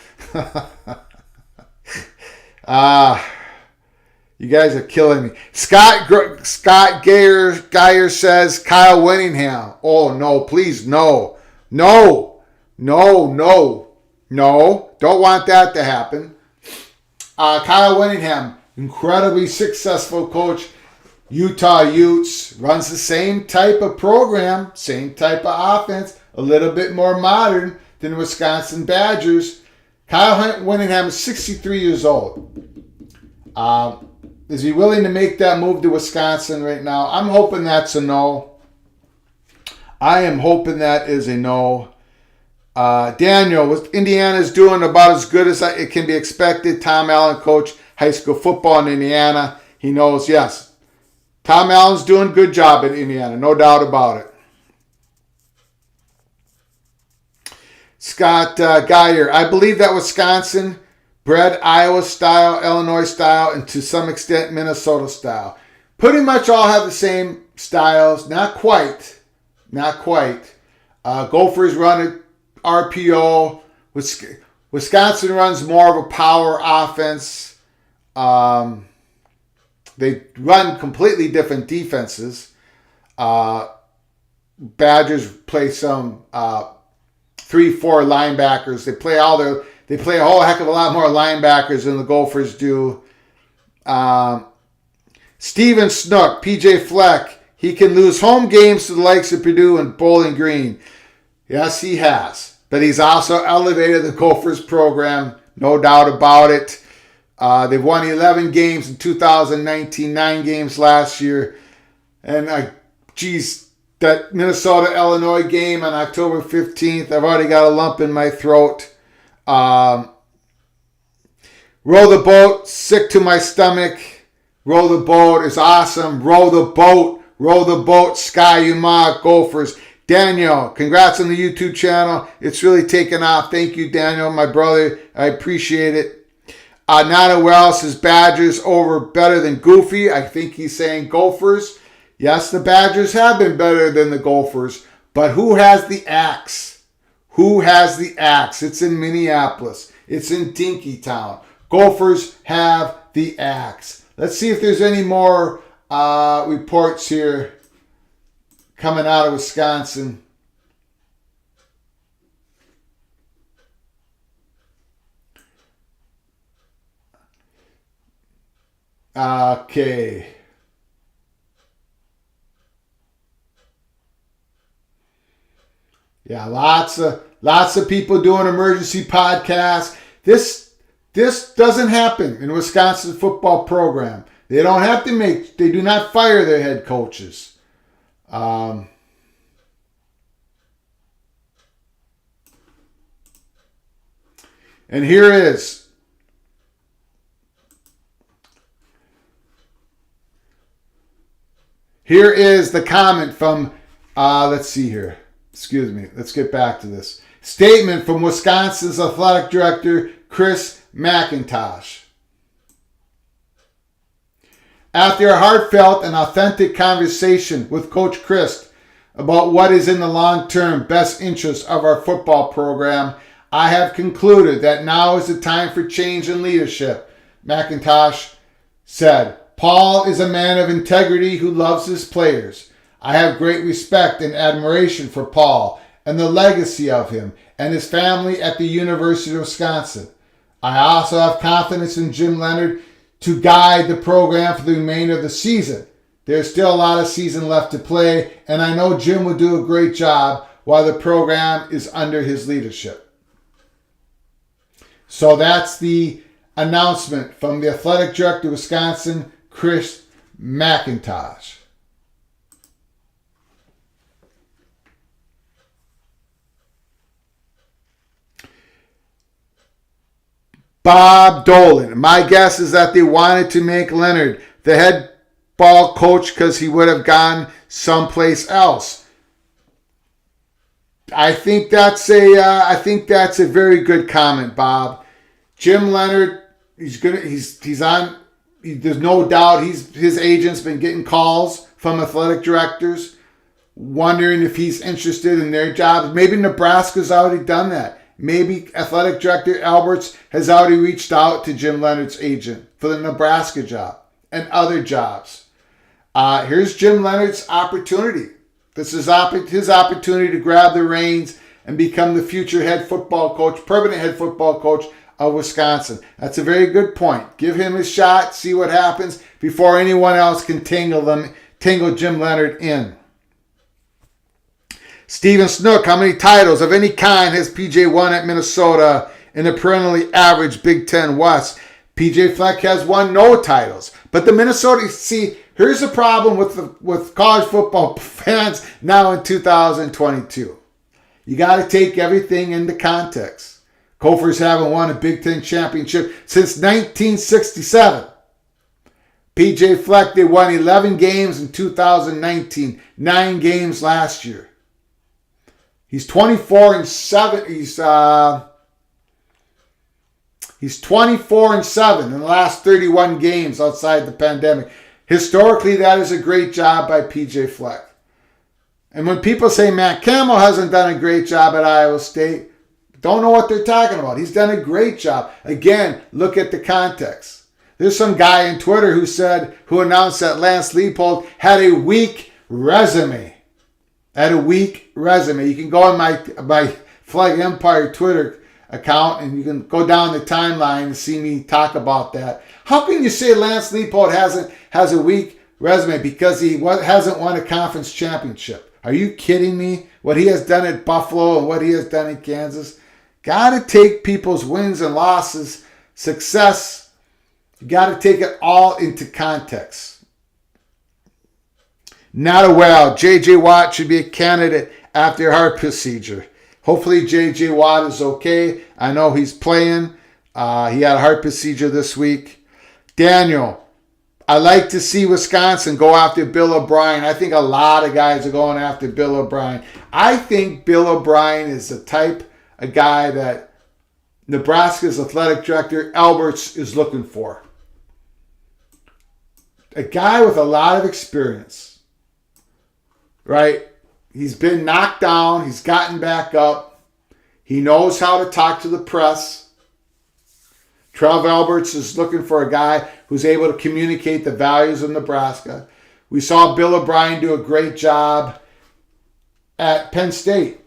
You guys are killing me. Scott Geyer says Kyle Winningham. Oh no, please no. No, don't want that to happen. Kyle Winningham, incredibly successful coach. Utah Utes, runs the same type of program, same type of offense, a little bit more modern than Wisconsin Badgers. Kyle Winningham is 63 years old. Is he willing to make that move to Wisconsin right now? I'm hoping that's a no. I am hoping that is a no. Daniel, what Indiana's doing about as good as it can be expected. Tom Allen coached high school football in Indiana. He knows, yes. Tom Allen's doing a good job at Indiana, no doubt about it. Scott Geyer, I believe that Wisconsin bred Iowa style, Illinois style, and to some extent Minnesota style. Pretty much all have the same styles. Not quite. Gophers run an RPO. Wisconsin runs more of a power offense. They run completely different defenses. Badgers play some 3-4 linebackers. They play a whole heck of a lot more linebackers than the Gophers do. Steven Snook, PJ Fleck, he can lose home games to the likes of Purdue and Bowling Green. Yes, he has. But he's also elevated the Gophers program, no doubt about it. They've won 11 games in 2019, 9 games last year. And, that Minnesota-Illinois game on October 15th, I've already got a lump in my throat. Row the boat, sick to my stomach. Row the boat is awesome. Row the boat, Sky Umag Gophers. Daniel, congrats on the YouTube channel. It's really taken off. Thank you, Daniel, my brother. I appreciate it. Nana Wells says Badgers over better than Goofy. I think he's saying Gophers. Yes, the Badgers have been better than the Gophers, but who has the axe? Who has the axe? It's in Minneapolis. It's in Dinkytown. Gophers have the axe. Let's see if there's any more reports here coming out of Wisconsin. Okay. Yeah, lots of people doing emergency podcasts. This doesn't happen in Wisconsin football program. They do not fire their head coaches. And here is the comment from, let's see here. Excuse me. Let's get back to this. Statement from Wisconsin's athletic director, Chryst McIntosh. After a heartfelt and authentic conversation with Coach Chryst about what is in the long-term best interest of our football program, I have concluded that now is the time for change in leadership, McIntosh said. Paul is a man of integrity who loves his players. I have great respect and admiration for Paul and the legacy of him and his family at the University of Wisconsin. I also have confidence in Jim Leonard to guide the program for the remainder of the season. There's still a lot of season left to play, and I know Jim will do a great job while the program is under his leadership. So that's the announcement from the athletic director of Wisconsin, Chryst McIntosh. Bob Dolan. My guess is that they wanted to make Leonard the head ball coach because he would have gone someplace else. I think that's a very good comment, Bob. Jim Leonard, there's no doubt his agent's been getting calls from athletic directors wondering if he's interested in their jobs. Maybe Nebraska's already done that. Maybe athletic director Alberts has already reached out to Jim Leonard's agent for the Nebraska job and other jobs. Here's Jim Leonard's opportunity. This is his opportunity to grab the reins and become the future permanent head football coach of Wisconsin. That's a very good point. Give him a shot, see what happens before anyone else can tangle Jim Leonard in. Steven Snook, how many titles of any kind has PJ won at Minnesota in the perennially average Big Ten West? PJ Fleck has won no titles. But the Minnesota, here's the problem with college football fans now in 2022. You got to take everything into context. Gophers haven't won a Big Ten championship since 1967. PJ Fleck, they won 11 games in 2019, 9 games last year. He's 24-7. He's 24-7 in the last 31 games outside the pandemic. Historically, that is a great job by PJ Fleck. And when people say Matt Campbell hasn't done a great job at Iowa State, don't know what they're talking about. He's done a great job. Again, look at the context. There's some guy on Twitter who announced that Lance Leipold had a weak resume. You can go on my Flag Empire Twitter account and you can go down the timeline and see me talk about that. How can you say Lance Leipold has a weak resume because he hasn't won a conference championship? Are you kidding me? What he has done at Buffalo and what he has done in Kansas? Got to take people's wins and losses, success. You got to take it all into context. Not a well. J.J. Watt should be a candidate after a heart procedure. Hopefully J.J. Watt is okay. I know he's playing. He had a heart procedure this week. Daniel, I like to see Wisconsin go after Bill O'Brien. I think a lot of guys are going after Bill O'Brien. I think Bill O'Brien is a guy that Nebraska's athletic director, Alberts, is looking for. A guy with a lot of experience, right? He's been knocked down. He's gotten back up. He knows how to talk to the press. Trev Alberts is looking for a guy who's able to communicate the values of Nebraska. We saw Bill O'Brien do a great job at Penn State.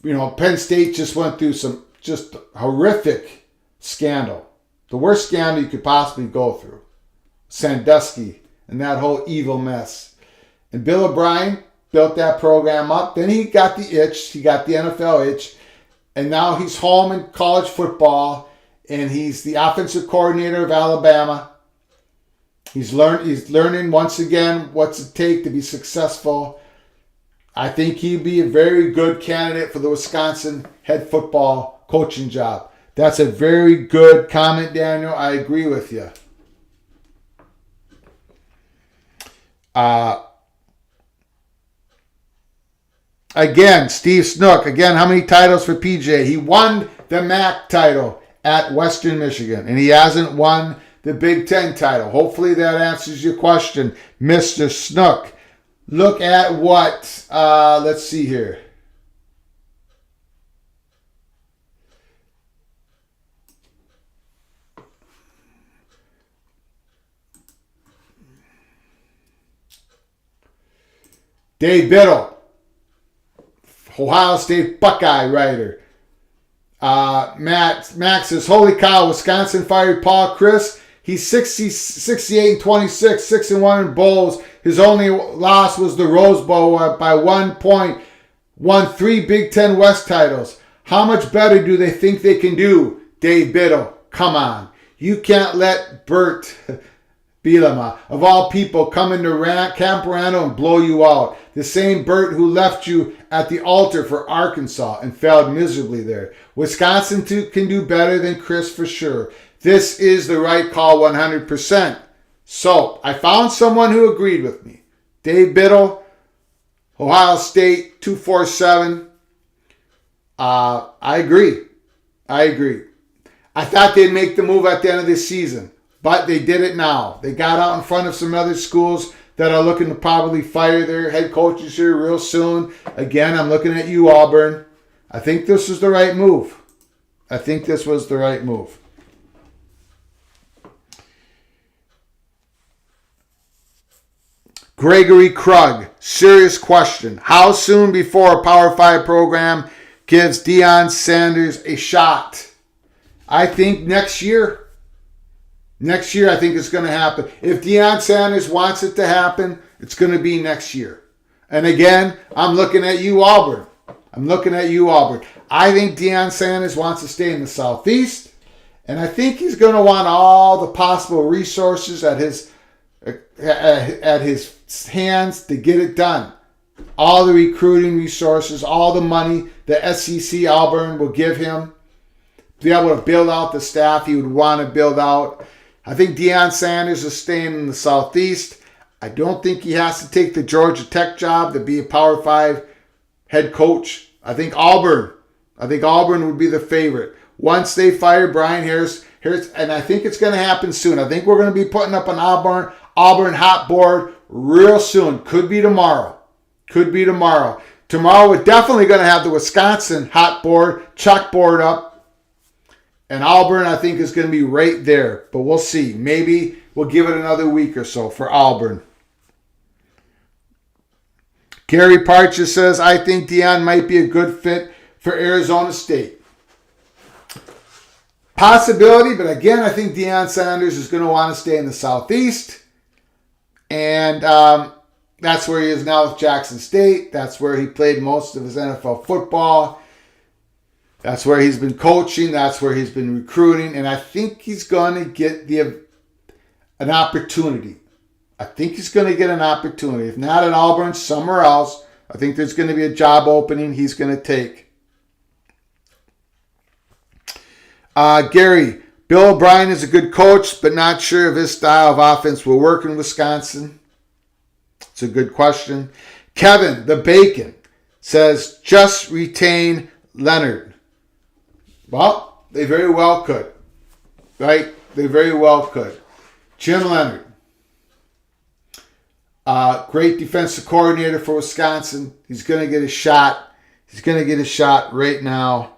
You know, Penn State just went through some just horrific scandal. The worst scandal you could possibly go through. Sandusky and that whole evil mess. And Bill O'Brien built that program up. Then he got the itch. He got the NFL itch. And now he's home in college football. And he's the offensive coordinator of Alabama. He's learning once again what's it take to be successful. I think he'd be a very good candidate for the Wisconsin head football coaching job. That's a very good comment, Daniel. I agree with you. Again, Steve Snook. Again, how many titles for PJ? He won the MAC title at Western Michigan, and he hasn't won the Big Ten title. Hopefully that answers your question, Mr. Snook. Look at what, let's see here. Dave Biddle, Ohio State Buckeye writer. Max says, holy cow, Wisconsin fired Paul Chryst. He's 68-26, 6-1 in bowls. His only loss was the Rose Bowl by 1 point. Won 3 Big Ten West titles. How much better do they think they can do? Dave Biddle, come on. You can't let Bert Bielema, of all people, come into Camp Randall and blow you out. The same Bert who left you at the altar for Arkansas and failed miserably there. Wisconsin can do better than Chryst for sure. This is the right call 100%. So, I found someone who agreed with me. Dave Biddle, Ohio State, 247. I agree. I thought they'd make the move at the end of this season, but they did it now. They got out in front of some other schools that are looking to probably fire their head coaches here real soon. Again, I'm looking at you, Auburn. I think this was the right move. Gregory Krug, serious question. How soon before a Power 5 program gives Deion Sanders a shot? I think next year. Next year, I think it's going to happen. If Deion Sanders wants it to happen, it's going to be next year. And again, I'm looking at you, Auburn. I think Deion Sanders wants to stay in the Southeast, and I think he's going to want all the possible resources at his hands to get it done. All the recruiting resources, all the money the SEC Auburn will give him to be able to build out the staff he would want to build out. I think Deion Sanders is staying in the Southeast. I don't think he has to take the Georgia Tech job to be a Power 5 head coach. I think Auburn would be the favorite. Once they fire Brian Harris, and I think it's going to happen soon. I think we're going to be putting up an Auburn hot board real soon. Could be tomorrow. Tomorrow we're definitely going to have the Wisconsin hot board, chalkboard up. And Auburn, I think, is going to be right there. But we'll see. Maybe we'll give it another week or so for Auburn. Gary Parcher says, I think Deion might be a good fit for Arizona State. Possibility, but again, I think Deion Sanders is going to want to stay in the Southeast. And that's where he is now with Jackson State. That's where he played most of his NFL football. That's where he's been coaching. That's where he's been recruiting. And I think he's going to get an opportunity. If not at Auburn, somewhere else. I think there's going to be a job opening he's going to take. Gary, Bill O'Brien is a good coach, but not sure if his style of offense will work in Wisconsin. It's a good question. Kevin, the Bacon, says just retain Leonard. Well, they very well could. Right? They very well could. Jim Leonard. Great defensive coordinator for Wisconsin. He's going to get a shot. Right now.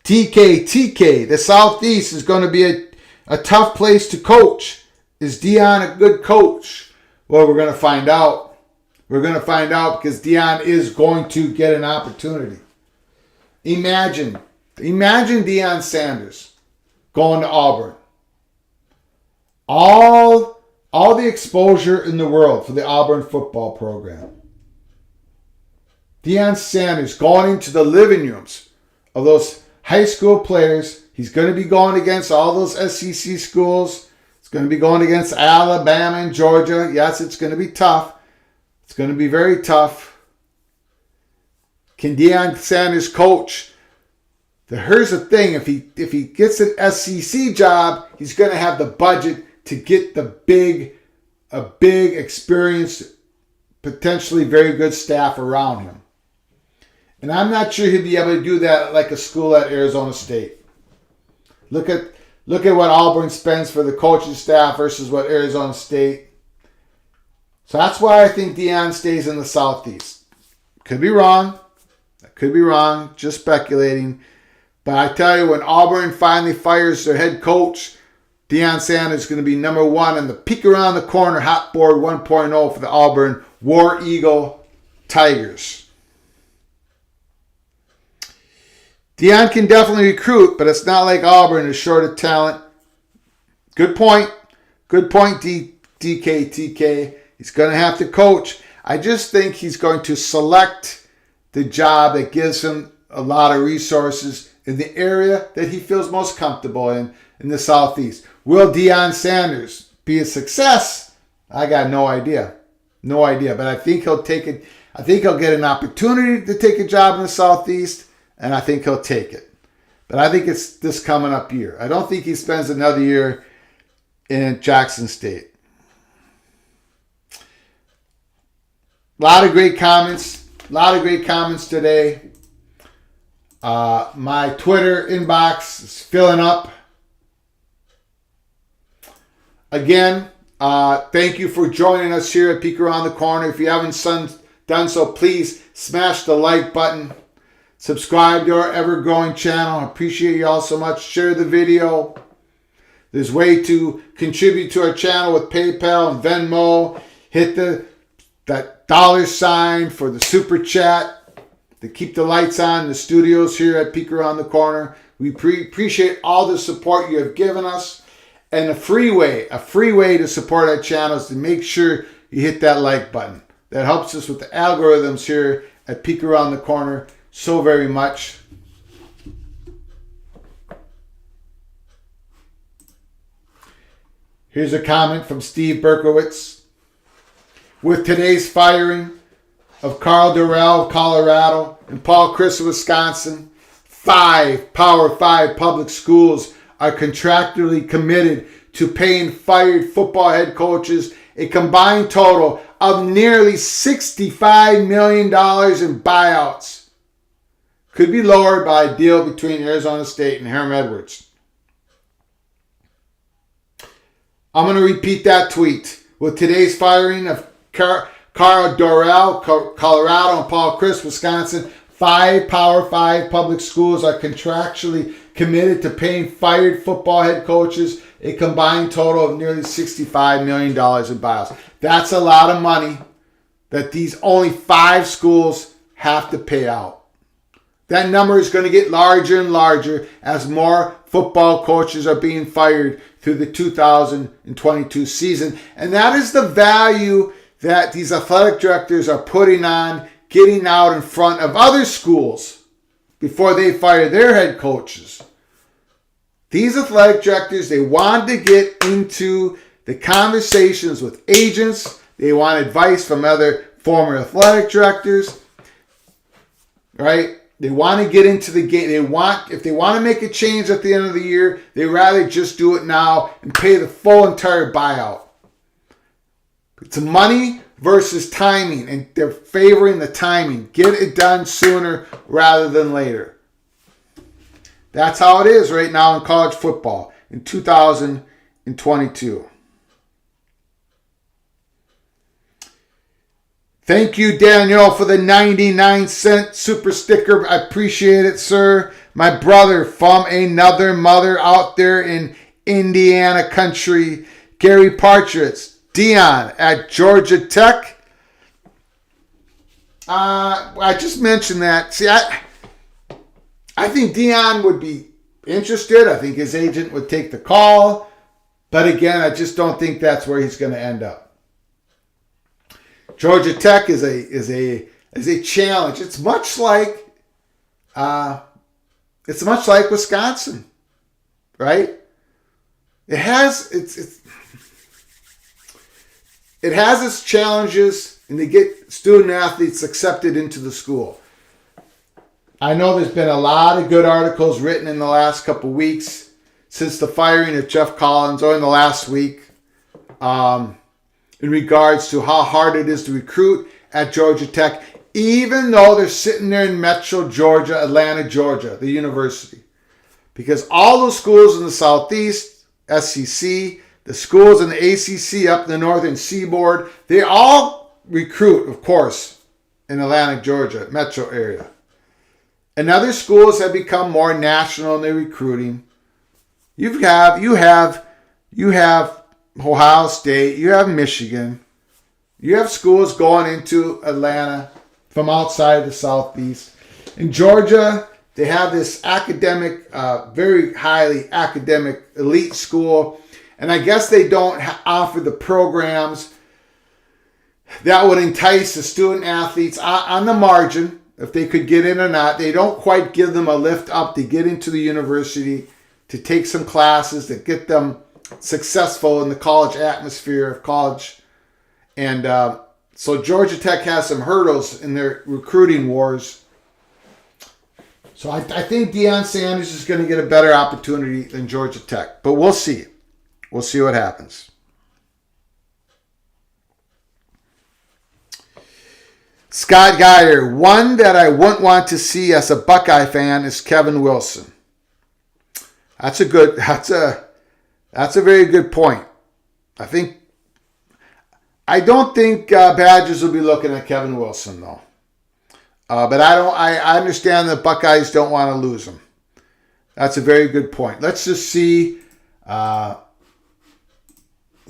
TK, the Southeast is going to be a tough place to coach. Is Deion a good coach? Well, we're going to find out. Because Deion is going to get an opportunity. Imagine Deion Sanders going to Auburn. All the exposure in the world for the Auburn football program. Deion Sanders going into the living rooms of those high school players. He's going to be going against all those SEC schools. It's going to be going against Alabama and Georgia. Yes, it's going to be tough. It's going to be very tough. Can Deion Sanders coach? Here's the thing. If he gets an SEC job, he's going to have the budget to get a big, experienced, potentially very good staff around him. And I'm not sure he'd be able to do that like a school at Arizona State. Look at what Auburn spends for the coaching staff versus what Arizona State. So that's why I think Deion stays in the Southeast. Could be wrong. Just speculating. But I tell you, when Auburn finally fires their head coach, Deion Sanders is going to be number one on the peek around the corner hot board 1.0 for the Auburn War Eagle Tigers. Deion can definitely recruit, but it's not like Auburn is short of talent. Good point, DK. He's going to have to coach. I just think he's going to select the job that gives him a lot of resources in the area that he feels most comfortable in the Southeast. Will Deion Sanders be a success? I got no idea. But I think he'll take it. I think he'll get an opportunity to take a job in the Southeast, and I think he'll take it. But I think it's this coming up year. I don't think he spends another year in Jackson State. A lot of great comments today. My Twitter inbox is filling up. Again, thank you for joining us here at Peek Around the Corner. If you haven't done so, please smash the like button. Subscribe to our ever-growing channel. I appreciate you all so much. Share the video. There's a way to contribute to our channel with PayPal and Venmo. Hit that $sign for the super chat to keep the lights on in the studios here at Peek Around the Corner. We appreciate all the support you have given us. And a free way to support our channel is to make sure you hit that like button. That helps us with the algorithms here at Peek Around the Corner so very much. Here's a comment from Steve Berkowitz. With today's firing of Carl Durrell of Colorado and Paul Chryst of Wisconsin, 5 Power 5 public schools are contractually committed to paying fired football head coaches a combined total of nearly $65 million in buyouts. Could be lowered by a deal between Arizona State and Herm Edwards. I'm going to repeat that tweet. With today's firing of Carl Dorrell, Colorado, and Paul Chryst, Wisconsin, 5 Power 5 public schools are contractually committed to paying fired football head coaches a combined total of nearly $65 million in buyouts. That's a lot of money that these only 5 schools have to pay out. That number is going to get larger and larger as more football coaches are being fired through the 2022 season. And that is the value that these athletic directors are putting on getting out in front of other schools before they fire their head coaches. These athletic directors, they want to get into the conversations with agents. They want advice from other former athletic directors, right? They want to get into the game. If they want to make a change at the end of the year, they rather just do it now and pay the full entire buyout. It's money versus timing, and they're favoring the timing. Get it done sooner rather than later. That's how it is right now in college football in 2022. Thank you, Daniel, for the 99-cent super sticker. I appreciate it, sir. My brother from another mother out there in Indiana country, Gary Partridge. Deion at Georgia Tech. I just mentioned that. See, I think Deion would be interested. I think his agent would take the call. But again, I just don't think that's where he's going to end up. Georgia Tech is a challenge. It's much like Wisconsin, right? It has its challenges, and they get student athletes accepted into the school. I know there's been a lot of good articles written in the last couple weeks since the firing of Jeff Collins, or in the last week, in regards to how hard it is to recruit at Georgia Tech, even though they're sitting there in Metro Georgia, Atlanta, Georgia, the university. Because all those schools in the Southeast, SEC, the schools in the ACC up in the Northern Seaboard, they all recruit, of course, in Atlanta, Georgia, metro area. And other schools have become more national in their recruiting. You have Ohio State, you have Michigan, you have schools going into Atlanta from outside the Southeast. In Georgia, they have this academic, very highly academic elite school. And I guess they don't offer the programs that would entice the student athletes on the margin, if they could get in or not. They don't quite give them a lift up to get into the university, to take some classes that get them successful in the college atmosphere of college. And so Georgia Tech has some hurdles in their recruiting wars. So I think Deion Sanders is going to get a better opportunity than Georgia Tech. But we'll see. We'll see what happens. Scott Geyer, one that I wouldn't want to see as a Buckeye fan is Kevin Wilson. That's a very good point. I don't think Badgers will be looking at Kevin Wilson though. But I understand that Buckeyes don't want to lose him. That's a very good point. Let's just see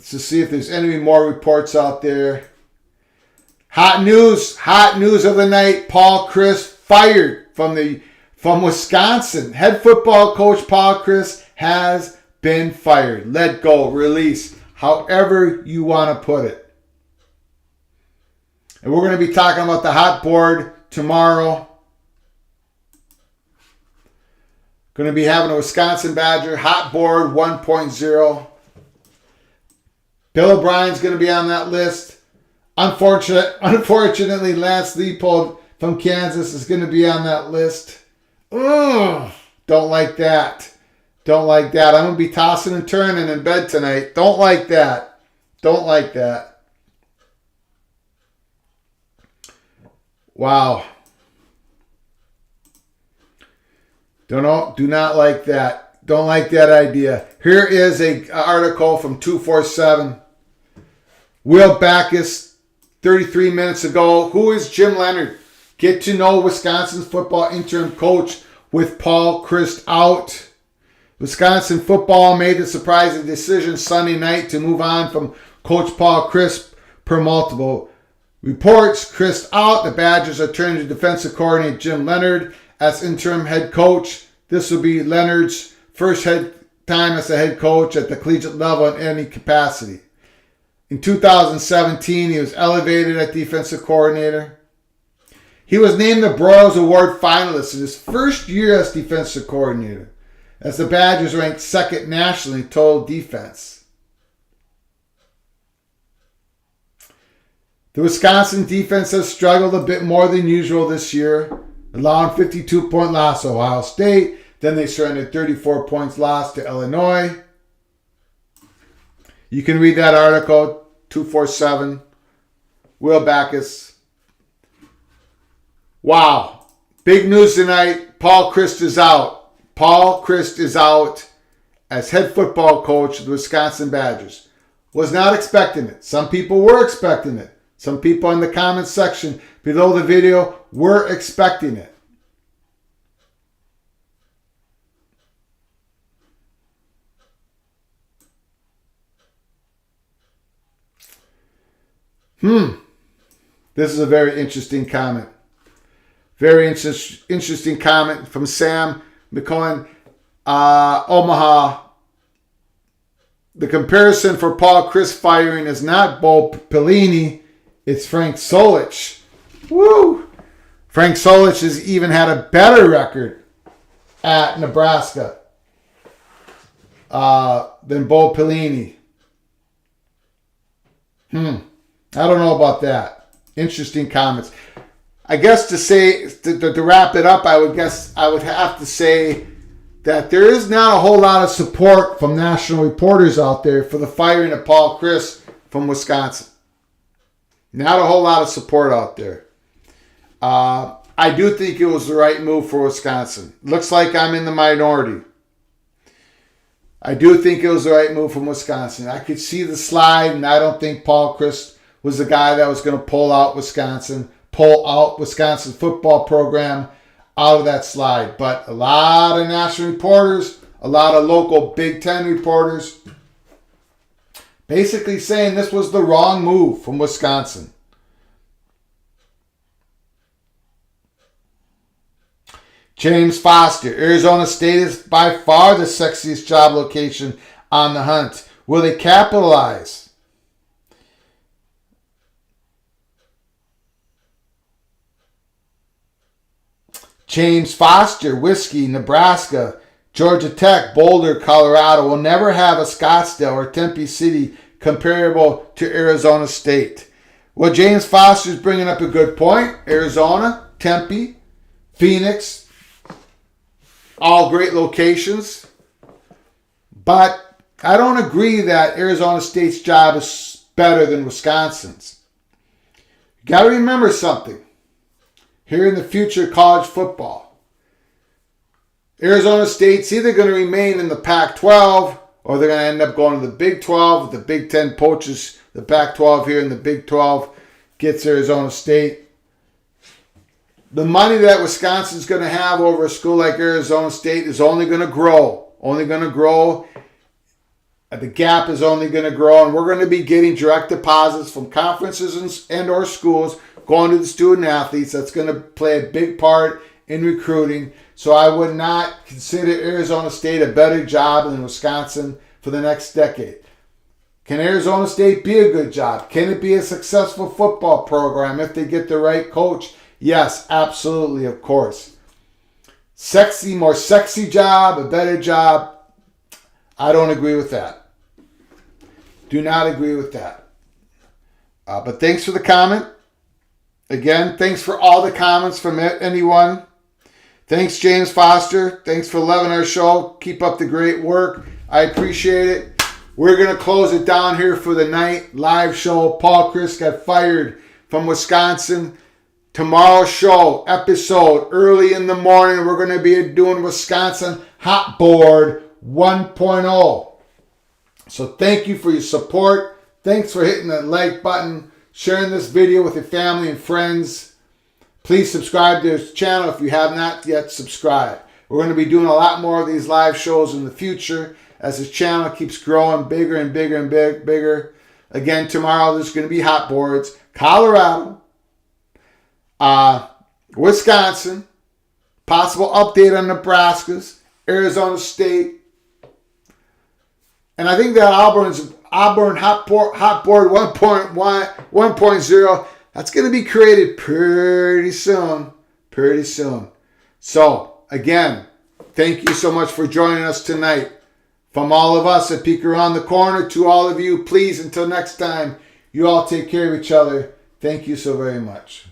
if there's any more reports out there. Hot news of the night. Paul Chryst fired from Wisconsin. Head football coach Paul Chryst has been fired. Let go, release, however you want to put it. And we're going to be talking about the hot board tomorrow. Going to be having a Wisconsin Badger hot board 1.0. Bill O'Brien's going to be on that list. Unfortunately, Lance Leipold from Kansas is going to be on that list. Ugh, don't like that. Don't like that. I'm going to be tossing and turning in bed tonight. Don't like that. Don't like that. Wow. Do not like that. Don't like that idea. Here is an article from 247. Will Backus, 33 minutes ago. Who is Jim Leonard? Get to know Wisconsin's football interim coach with Paul Chryst out. Wisconsin football made the surprising decision Sunday night to move on from Coach Paul Chryst per multiple reports. Chryst out. The Badgers are turning to defensive coordinator Jim Leonard as interim head coach. This will be Leonard's first time as a head coach at the collegiate level in any capacity. In 2017, he was elevated as defensive coordinator. He was named the Broyles Award finalist in his first year as defensive coordinator, as the Badgers ranked second nationally in total defense. The Wisconsin defense has struggled a bit more than usual this year, allowing 52-point loss to Ohio State. Then they surrendered 34 points lost to Illinois. You can read that article, 247. Will Backus. Wow. Big news tonight. Paul Chryst is out. Paul Chryst is out as head football coach of the Wisconsin Badgers. Was not expecting it. Some people were expecting it. Some people in the comments section below the video were expecting it. This is a very interesting comment. Very interesting comment from Sam McCohen, Omaha. The comparison for Paul Chryst firing is not Bo Pelini, it's Frank Solich. Woo! Frank Solich has even had a better record at Nebraska than Bo Pelini. I don't know about that. Interesting comments. I guess to wrap it up, I would have to say that there is not a whole lot of support from national reporters out there for the firing of Paul Chryst from Wisconsin. Not a whole lot of support out there. I do think it was the right move for Wisconsin. Looks like I'm in the minority. I do think it was the right move from Wisconsin. I could see the slide, and I don't think Paul Chryst was the guy that was going to pull out Wisconsin's football program out of that slide. But a lot of national reporters, a lot of local Big Ten reporters, basically saying this was the wrong move from Wisconsin. James Foster, Arizona State is by far the sexiest job location on the hunt. Will they capitalize? James Foster, Whiskey, Nebraska, Georgia Tech, Boulder, Colorado will never have a Scottsdale or Tempe City comparable to Arizona State. Well, James Foster is bringing up a good point. Arizona, Tempe, Phoenix, all great locations. But I don't agree that Arizona State's job is better than Wisconsin's. You got to remember something. Here in the future college football, Arizona State's either going to remain in the Pac-12 or they're going to end up going to the Big 12. The Big 10 poaches the Pac-12 here, and the Big 12 gets Arizona State. The money that Wisconsin's going to have over a school like Arizona State is only going to grow. Only going to grow. The gap is only going to grow, and we're going to be getting direct deposits from conferences and or schools going to the student athletes. That's going to play a big part in recruiting. So I would not consider Arizona State a better job than Wisconsin for the next decade. Can Arizona State be a good job? Can it be a successful football program if they get the right coach? Yes, absolutely, of course. More sexy job, a better job. I don't agree with that. Do not agree with that. But thanks for the comment. Again, thanks for all the comments from anyone. Thanks, James Foster. Thanks for loving our show. Keep up the great work. I appreciate it. We're going to close it down here for the night. Live show. Paul Chryst got fired from Wisconsin. Tomorrow's show, episode, early in the morning, we're going to be doing Wisconsin Hot Board 1.0. So thank you for your support. Thanks for hitting the like button, sharing this video with your family and friends. Please subscribe to this channel if you have not yet subscribed. We're going to be doing a lot more of these live shows in the future as this channel keeps growing bigger and bigger and bigger. Again, tomorrow there's going to be hot boards. Colorado, Wisconsin, possible update on Nebraska's, Arizona State, and I think that Auburn Hot Board 1.0, that's going to be created pretty soon. Pretty soon. So, again, thank you so much for joining us tonight. From all of us at Peek Around the Corner to all of you, please, until next time, you all take care of each other. Thank you so very much.